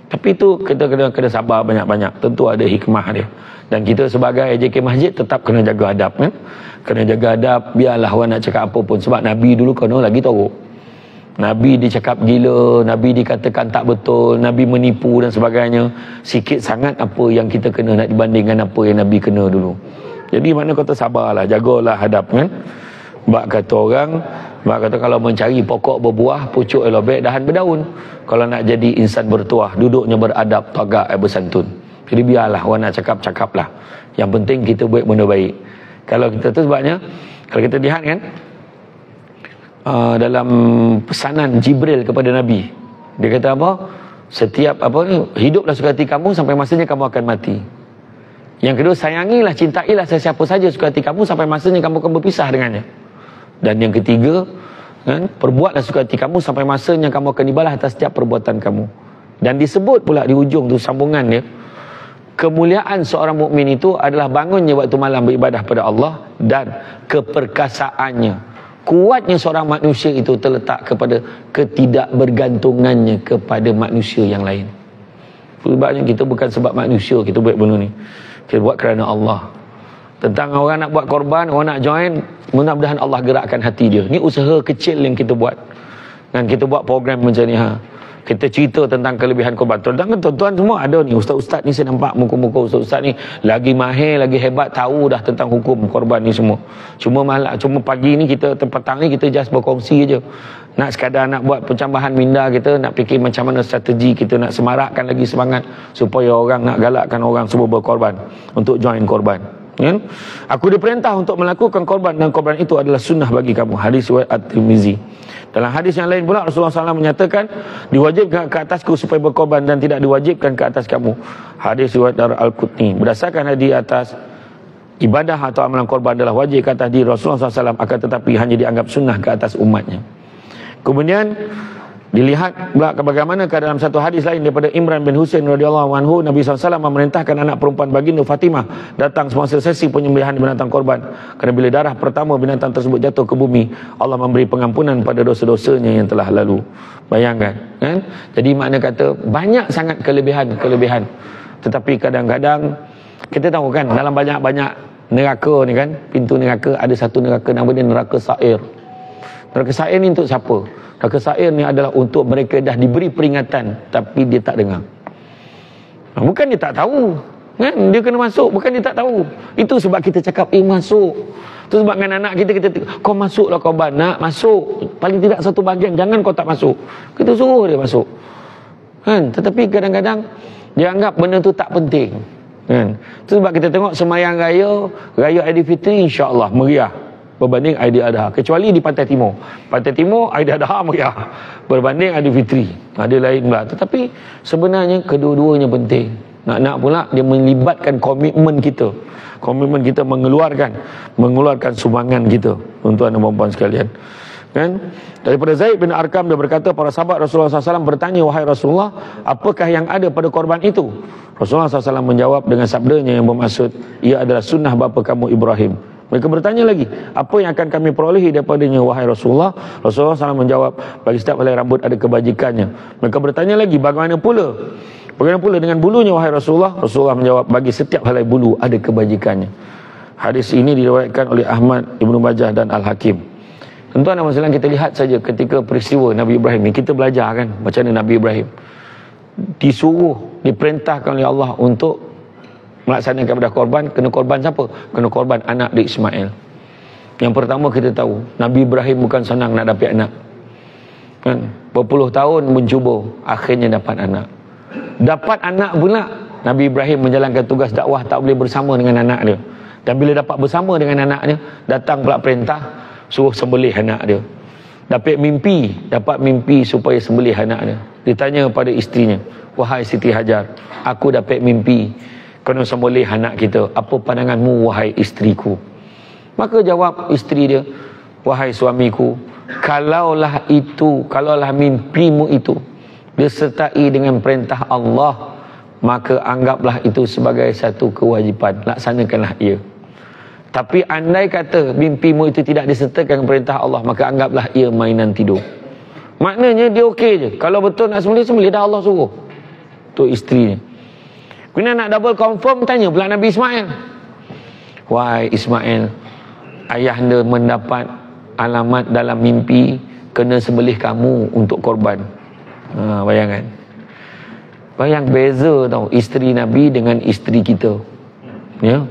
Tapi itu kita kena sabar banyak-banyak. Tentu ada hikmah dia. Dan kita sebagai AJK Masjid tetap kena jaga adab kan. Kena jaga adab. Biarlah orang nak cakap apa pun. Sebab Nabi dulu kena lagi teruk. Nabi dicakap gila. Nabi dikatakan tak betul. Nabi menipu dan sebagainya. Sikit sangat apa yang kita kena nak dibandingkan apa yang Nabi kena dulu. Jadi mana kata sabarlah. Jagalah adab kan. Bak kata kalau mencari pokok berbuah, pucuk elobek, dahan berdaun. Kalau nak jadi insan bertuah, duduknya beradab, tagak bersantun. Jadi biarlah orang nak cakap-cakaplah. Yang penting kita buat benda baik. Kalau kita tu sebabnya, kalau kita lihat kan, dalam pesanan Jibril kepada Nabi, dia kata apa? Setiap hiduplah suka hati kamu sampai masanya kamu akan mati. Yang kedua, sayangilah, cintailah sesiapa saja suka hati kamu sampai masanya kamu akan berpisah dengannya. Dan yang ketiga, kan, perbuatlah suka hati kamu sampai masanya kamu akan dibalas atas setiap perbuatan kamu. Dan disebut pula di ujung tu sambungan dia, kemuliaan seorang mukmin itu adalah bangunnya waktu malam beribadah pada Allah dan keperkasaannya. Kuatnya seorang manusia itu terletak kepada ketidakbergantungannya kepada manusia yang lain. Sebabnya kita bukan sebab manusia kita buat benda ni. Kita buat kerana Allah. Tentang orang nak buat korban, orang nak join, mudah-mudahan Allah gerakkan hati dia. Ni usaha kecil yang kita buat. Dan kita buat program macam ni. Kita cerita tentang kelebihan korban. Tuan-tuan semua ada ni. Ustaz-ustaz ni saya nampak muka-muka ustaz-ustaz ni lagi mahir, lagi hebat, tahu dah tentang hukum korban ni semua. Cuma pagi ni kita, petang ni kita just berkongsi je. Nak sekadar nak buat pencambahan minda kita, nak fikir macam mana strategi kita nak semarakkan lagi semangat supaya orang nak galakkan orang semua berkorban untuk join korban. Ya? Aku diperintah untuk melakukan korban dan korban itu adalah sunnah bagi kamu. Hadis riwayat At-Tirmizi. Dalam hadis yang lain pula Rasulullah SAW menyatakan diwajibkan ke atasku supaya berkorban dan tidak diwajibkan ke atas kamu. Hadis riwayat Al-Qutni. Berdasarkan hadis atas, ibadah atau amalan korban adalah wajib ke atas diri Rasulullah SAW, akan tetapi hanya dianggap sunnah ke atas umatnya. Kemudian dilihat pula bagaimana dalam satu hadis lain daripada Imran bin Husain radhiyallahu anhu, Nabi SAW memerintahkan anak perempuan baginda Fatimah datang semasa sesi penyembelihan binatang korban. Kerana bila darah pertama binatang tersebut jatuh ke bumi, Allah memberi pengampunan pada dosa-dosanya yang telah lalu. Bayangkan kan? Jadi makna kata banyak sangat kelebihan. Tetapi kadang-kadang kita tahu kan, dalam banyak-banyak neraka ni kan, pintu neraka, ada satu neraka nama dia neraka Sa'ir. Neraka Sa'ir ni untuk siapa? Neraka Sa'ir ni adalah untuk mereka dah diberi peringatan tapi dia tak dengar. Bukan dia tak tahu, kan? Dia kena masuk, bukan dia tak tahu. Itu sebab kita cakap masuk. Itu sebab dengan anak kita kau masuklah korban, nak masuk. Paling tidak satu bahagian, jangan kau tak masuk. Kita suruh dia masuk, kan? Tetapi kadang-kadang dia anggap benda tu tak penting, kan? Itu sebab kita tengok semayang raya Aidilfitri insya-Allah meriah berbanding Aidiladha, kecuali di Pantai Timur. Pantai Timur Aidiladha meriah berbanding Aidilfitri, ada lain pula. Tetapi sebenarnya kedua-duanya penting. Nak pula dia melibatkan komitmen kita mengeluarkan sumbangan kita, tuan-tuan dan puan-puan sekalian, kan? Daripada Zaid bin Arqam, dia berkata, para sahabat Rasulullah SAW bertanya, wahai Rasulullah, apakah yang ada pada korban itu? Rasulullah SAW menjawab dengan sabdanya yang bermaksud, ia adalah sunnah bapa kamu Ibrahim. Mereka bertanya lagi, apa yang akan kami perolehi daripadanya wahai Rasulullah? Rasulullah SAW menjawab, bagi setiap helai rambut ada kebajikannya. Mereka bertanya lagi, bagaimana pula dengan bulunya wahai Rasulullah? Rasulullah menjawab, bagi setiap helai bulu ada kebajikannya. Hadis ini diriwayatkan oleh Ahmad, Ibnu Majah dan Al-Hakim. Tuan-tuan dan puan-puan, kita lihat saja ketika peristiwa Nabi Ibrahim ni, kita belajar kan macam mana Nabi Ibrahim diperintahkan oleh Allah untuk melaksanakan ibadah korban. Kena korban siapa? Kena korban anak dia Ismail. Yang pertama kita tahu, Nabi Ibrahim bukan senang nak dapat anak, kan? Berpuluh tahun mencuba, akhirnya dapat anak. Dapat anak pula, Nabi Ibrahim menjalankan tugas dakwah tak boleh bersama dengan anak dia. Dan bila dapat bersama dengan anaknya, datang pula perintah suruh sembelih anak dia. Dapat mimpi supaya sembelih anak dia. Ditanya pada isterinya, wahai Siti Hajar, aku dapat mimpi kena sembelih anak kita, apa pandanganmu wahai isteriku? Maka jawab isteri dia, wahai suamiku, kalaulah mimpimu itu disertai dengan perintah Allah, maka anggaplah itu sebagai satu kewajipan, laksanakanlah ia. Tapi andai kata mimpimu itu tidak disertakan perintah Allah, maka anggaplah ia mainan tidur. Maknanya dia okey je, kalau betul nak sembelih dah Allah suruh. Tu isterinya. Kena nak double confirm, tanya pula Nabi Ismail, wahai Ismail, ayahanda mendapat alamat dalam mimpi kena sembelih kamu untuk korban. Bayang beza tau isteri Nabi dengan isteri kita, ya.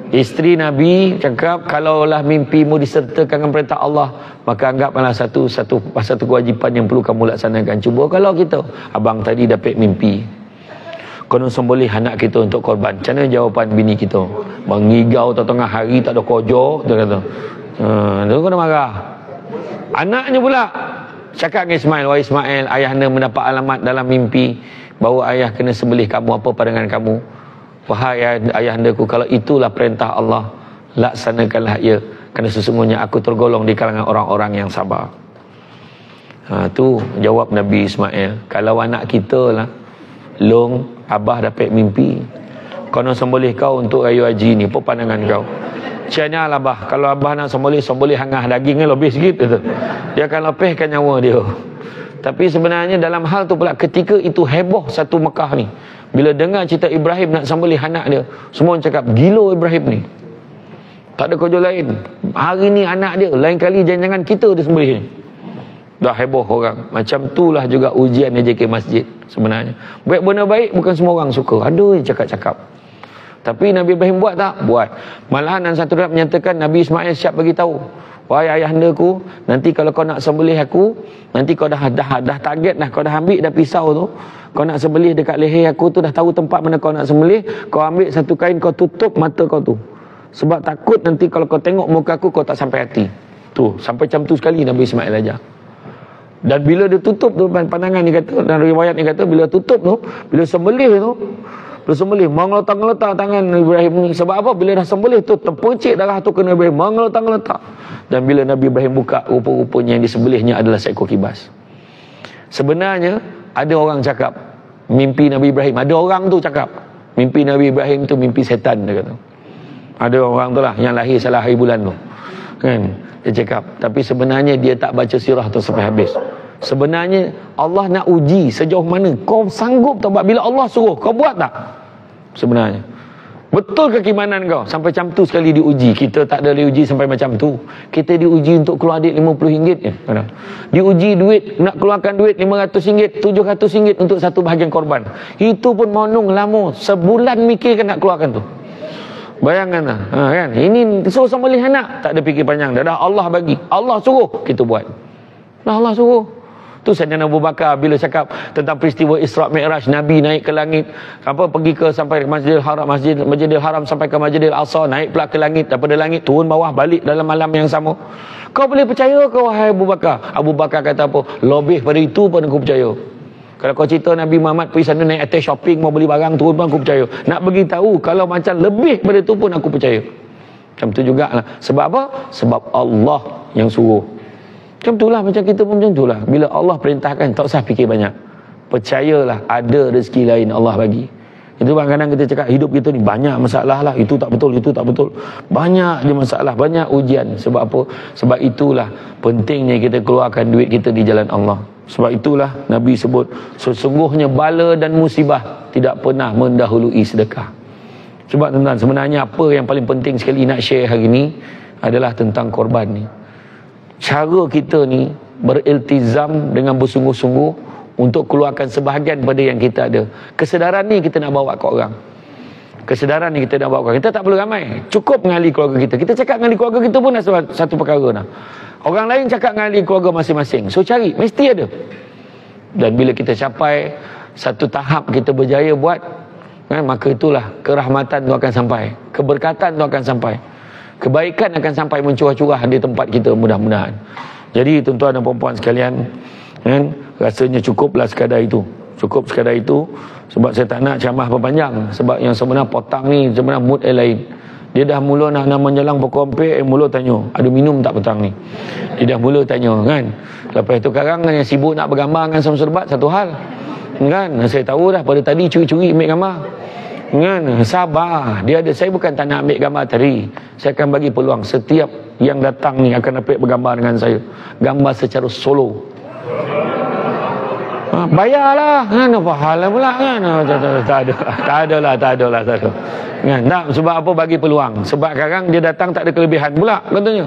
Isteri Nabi cakap, kalaulah mimpimu disertakan dengan perintah Allah, maka anggaplah satu kewajipan yang perlu kamu laksanakan. Cuba kalau kita, abang tadi dapat mimpi kena sembelih anak kita untuk korban, macam mana jawapan bini kita? Mengigau tengah hari tak ada kojo, dia kata. Dia kena marah. Anaknya pula cakap dengan Ismail, wahai Ismail, ayahanda mendapat alamat dalam mimpi bahawa ayah kena sembelih kamu, apa pandangan kamu? Wahai ayahandaku, kalau itulah perintah Allah, laksanakanlah ia, kerana sesungguhnya aku tergolong di kalangan orang-orang yang sabar. Tu jawab Nabi Ismail. Kalau anak kita lah, long abah dapat mimpi kau nak sembelih kau untuk raya haji ni, apa pandangan kau? Macamnya lah abah, kalau abah nak sembelih hangah dagingnya lebih sikit gitu. Dia akan lepaskan nyawa dia. Tapi sebenarnya dalam hal tu pula, ketika itu heboh satu Mekah ni, bila dengar cerita Ibrahim nak sembelih anak dia, semua cakap gila Ibrahim ni, tak ada kerja lain hari ni anak dia, lain kali jangan-jangan kita dia sembelih ni. Dah heboh orang. Macam itulah juga ujian JK Masjid sebenarnya. Buat benda baik bukan semua orang suka, ada yang cakap-cakap. Tapi Nabi Ibrahim buat tak? Buat. Malahan dalam satu riwayat menyatakan Nabi Ismail siap bagi tahu, wahai ayahandaku, nanti kalau kau nak sembelih aku, nanti kau dah target dah, kau dah ambil dah pisau tu, kau nak sembelih dekat leher aku tu, dah tahu tempat mana kau nak sembelih, kau ambil satu kain, kau tutup mata kau tu, sebab takut nanti kalau kau tengok muka aku, kau tak sampai hati. Tu sampai macam tu sekali Nabi Ismail ajar. Dan bila dia tutup tu, pandangan ni kata, dan riwayat ni kata, bila tutup tu, bila sembelih mengeletang-letak tangan Ibrahim ni. Sebab apa? Bila dah sembelih tu, terpercik darah tu kena Ibrahim, mengeletang-letak. Dan bila Nabi Ibrahim buka, rupa-rupanya yang disembelihnya adalah seekor kibas. Sebenarnya ada orang cakap mimpi Nabi Ibrahim, ada orang tu cakap mimpi Nabi Ibrahim tu mimpi setan, dia kata. Ada orang tu lah yang lahir salah hari bulan tu, kan, dia cakap. Tapi sebenarnya dia tak baca sirah tu sampai habis. Sebenarnya Allah nak uji sejauh mana kau sanggup tak buat. Bila Allah suruh, kau buat tak? Sebenarnya Betul ke keimanan kau? Sampai macam tu sekali diuji. Kita tak ada diuji sampai macam tu. Kita diuji untuk keluar duit RM50 je. Diuji duit, nak keluarkan duit RM500, RM700 untuk satu bahagian korban. Itu pun monong lama. Sebulan mikirkan nak keluarkan tu. Bayangkan lah. Kan? Ini suruh sama boleh anak. Tak ada fikir panjang. Dah Allah bagi. Allah suruh, kita buat. Allah suruh. Tu Sayyidina Abu Bakar bila cakap tentang peristiwa Isra' Mi'raj, Nabi naik ke langit, pergi ke sampai Masjidil Haram, Masjidil Haram sampai ke Masjidil Aqsa, naik pula ke langit, daripada langit turun bawah balik dalam malam yang sama. Kau boleh percaya ke wahai Abu Bakar? Abu Bakar kata apa? Lebih pada itu pun aku percaya. Kalau kau cerita Nabi Muhammad pergi sana naik atas shopping mau beli barang turun pun aku percaya. Nak beritahu kalau macam lebih pada itu pun aku percaya. Macam tu jugalah. Sebab apa? Sebab Allah yang suruh. Macam itulah, macam kita pun macam itulah. Bila Allah perintahkan, tak usah fikir banyak. Percayalah, ada rezeki lain Allah bagi. Itu kadang-kadang kita cakap, hidup kita ni banyak masalah lah. Itu tak betul, itu tak betul. Banyak je masalah, banyak ujian. Sebab apa? Sebab itulah pentingnya kita keluarkan duit kita di jalan Allah. Sebab itulah Nabi sebut, sesungguhnya bala dan musibah tidak pernah mendahului sedekah. Sebab tuan-tuan, sebenarnya apa yang paling penting sekali nak share hari ni adalah tentang korban ni. Cara kita ni beriltizam dengan bersungguh-sungguh untuk keluarkan sebahagian pada yang kita ada. Kesedaran ni kita nak bawa ke orang. Kesedaran ni kita nak bawa ke orang. Kita tak perlu ramai. Cukup mengali keluarga kita. Kita cakap mengali keluarga kita pun dah satu perkara dah. Orang lain cakap mengali keluarga masing-masing. So cari, mesti ada. Dan bila kita capai satu tahap kita berjaya buat, kan, maka itulah kerahmatan tu akan sampai. Keberkatan tu akan sampai. Kebaikan akan sampai mencurah-curah di tempat kita mudah-mudahan. Jadi tuan-tuan dan puan-puan sekalian, kan, rasanya cukuplah sekadar itu. Cukup sekadar itu. Sebab saya tak nak ceramah berpanjang. Sebab yang sebenar potang ni sebenarnya mood lain. Dia dah mula nak menjelang pukul 4, mula tanya, ada minum tak petang ni? Dia dah mula tanya, kan. Lepas tu sekarang yang sibuk nak bergambar dengan Samsul Bat satu hal. Kan, saya tahu dah pada tadi curi-curi ambil gambar. Kan, sabar. Dia ada, saya bukan tak nak ambil gambar tadi. Saya akan bagi peluang setiap yang datang ni akan dapat bergambar dengan saya. Gambar secara solo. Bayarlah, kan, apa hal pula kan? Tak ada lah. Kan, tak, sebab apa bagi peluang? Sebab sekarang dia datang tak ada kelebihan pula katanya.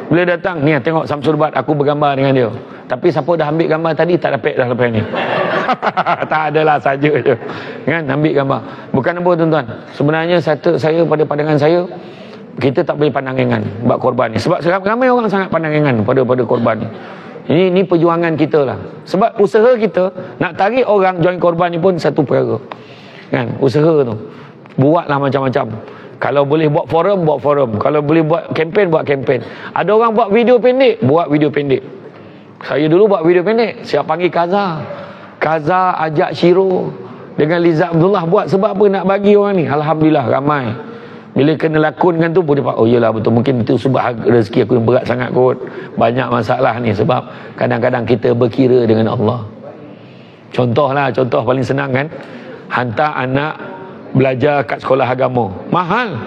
Bila datang, ni tengok Samsul Bat, aku bergambar dengan dia. Tapi siapa dah ambil gambar tadi tak dapat dah lepas ni. Tak adalah saja je. Kan, ambil gambar. Bukan apa tuan-tuan. Sebenarnya saya pada pandangan saya, kita tak boleh pandang engan buat korban ni. Sebab ramai orang sangat pandang engan pada korban ni. Ini perjuangan kita lah. Sebab usaha kita nak tarik orang join korban ni pun satu perkara. Kan, usaha tu. Buatlah macam-macam. Kalau boleh buat forum, buat forum. Kalau boleh buat kempen, buat kempen. Ada orang buat video pendek, buat video pendek. Saya dulu buat video pendek. Saya panggil Kaza ajak Syiro dengan Liza Abdullah buat. Sebab apa? Nak bagi orang ni. Alhamdulillah ramai. Bila kena lakonkan tu pun dia oh yelah betul, mungkin itu sebab rezeki aku yang berat sangat kot. Banyak masalah ni sebab kadang-kadang kita berkira dengan Allah. Contoh paling senang kan, hantar anak belajar kat sekolah agama, mahal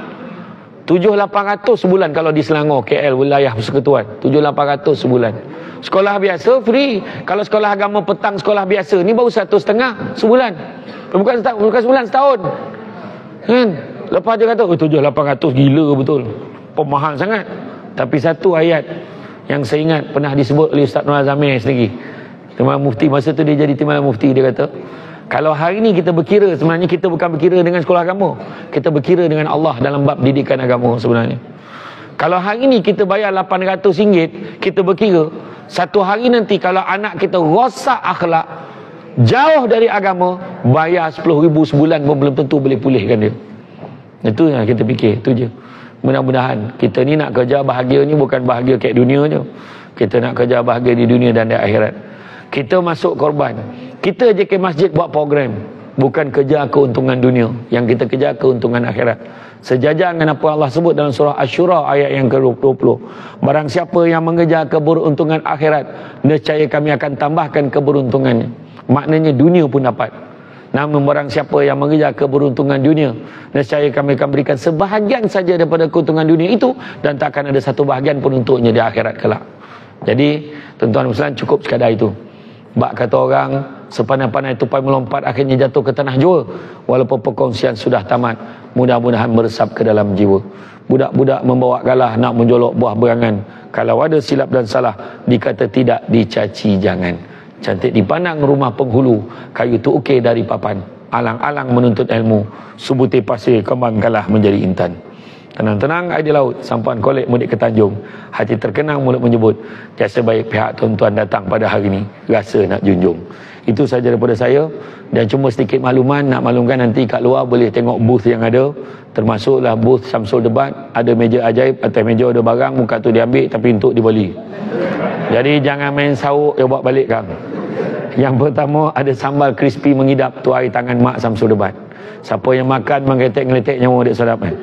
7-800 sebulan. Kalau di Selangor, KL, wilayah persekutuan, 7-800 sebulan. Sekolah biasa free. Kalau sekolah agama petang, sekolah biasa ni baru 150 sebulan. Bukan sebulan, setahun. Kan? Lepas dia kata, 7-800 gila betul. Pemahal sangat. Tapi satu ayat yang saya ingat pernah disebut oleh Ustaz Nur Azamir sendiri. Timbalan Mufti, masa tu dia jadi Timbalan Mufti, dia kata, kalau hari ni kita berkira, sebenarnya kita bukan berkira dengan sekolah agama. Kita berkira dengan Allah dalam bab didikan agama sebenarnya. Kalau hari ni kita bayar RM800, kita berkira, satu hari nanti kalau anak kita rosak akhlak, jauh dari agama, bayar RM10,000 sebulan pun belum tentu boleh pulihkan dia. Itu yang kita fikir, itu je. Mudah-mudahan kita ni nak kerja bahagia ni bukan bahagia kat dunia je. Kita nak kerja bahagia di dunia dan di akhirat. Kita masuk korban. Kita je ke masjid buat program, bukan kejar keuntungan dunia. Yang kita kejar keuntungan akhirat. Sejajar dengan apa Allah sebut dalam surah Asy-Syura ayat yang ke-20. Barang siapa yang mengejar keberuntungan akhirat, nescaya kami akan tambahkan keberuntungannya. Maknanya dunia pun dapat. Namun barang siapa yang mengejar keberuntungan dunia, nescaya kami akan berikan sebahagian saja daripada keuntungan dunia itu, dan tak akan ada satu bahagian pun untuknya di akhirat kelak. Jadi tuan-tuan muslimin, cukup sekadar itu. Bak kata orang, Sepandai-pandai tupai melompat akhirnya jatuh ke tanah jua. Walaupun perkongsian sudah tamat, mudah-mudahan meresap ke dalam jiwa. Budak-budak membawa galah nak menjolok buah berangan. Kalau ada silap dan salah, dikata tidak, dicaci jangan. Cantik dipandang rumah penghulu, kayu tu ukir dari papan. Alang-alang menuntut ilmu, subuti pasir kembang galah menjadi intan. Tenang-tenang air di laut, sampan kolek mudik ke Tanjung. Hati terkenang mulut menyebut, jasa baik pihak tuan-tuan datang pada hari ini, rasa nak junjung. Itu saja daripada saya, dan cuma sedikit makluman, nak maklumkan nanti kat luar boleh tengok booth yang ada, termasuklah booth Samsul Debat. Ada meja ajaib, atas meja ada barang, muka tu diambil tapi untuk dibeli. Jadi jangan main sauk, bawa balik kang. Yang pertama ada sambal crispy mengidap, tu air tangan mak Samsul Debat. Siapa yang makan mengeletek-ngeletek nyawa dia sedap kan.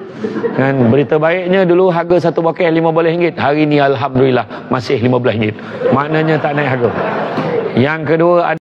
Dan berita baiknya dulu harga satu bucket RM15. Hari ni alhamdulillah masih RM15. Maknanya tak naik harga. Yang kedua ada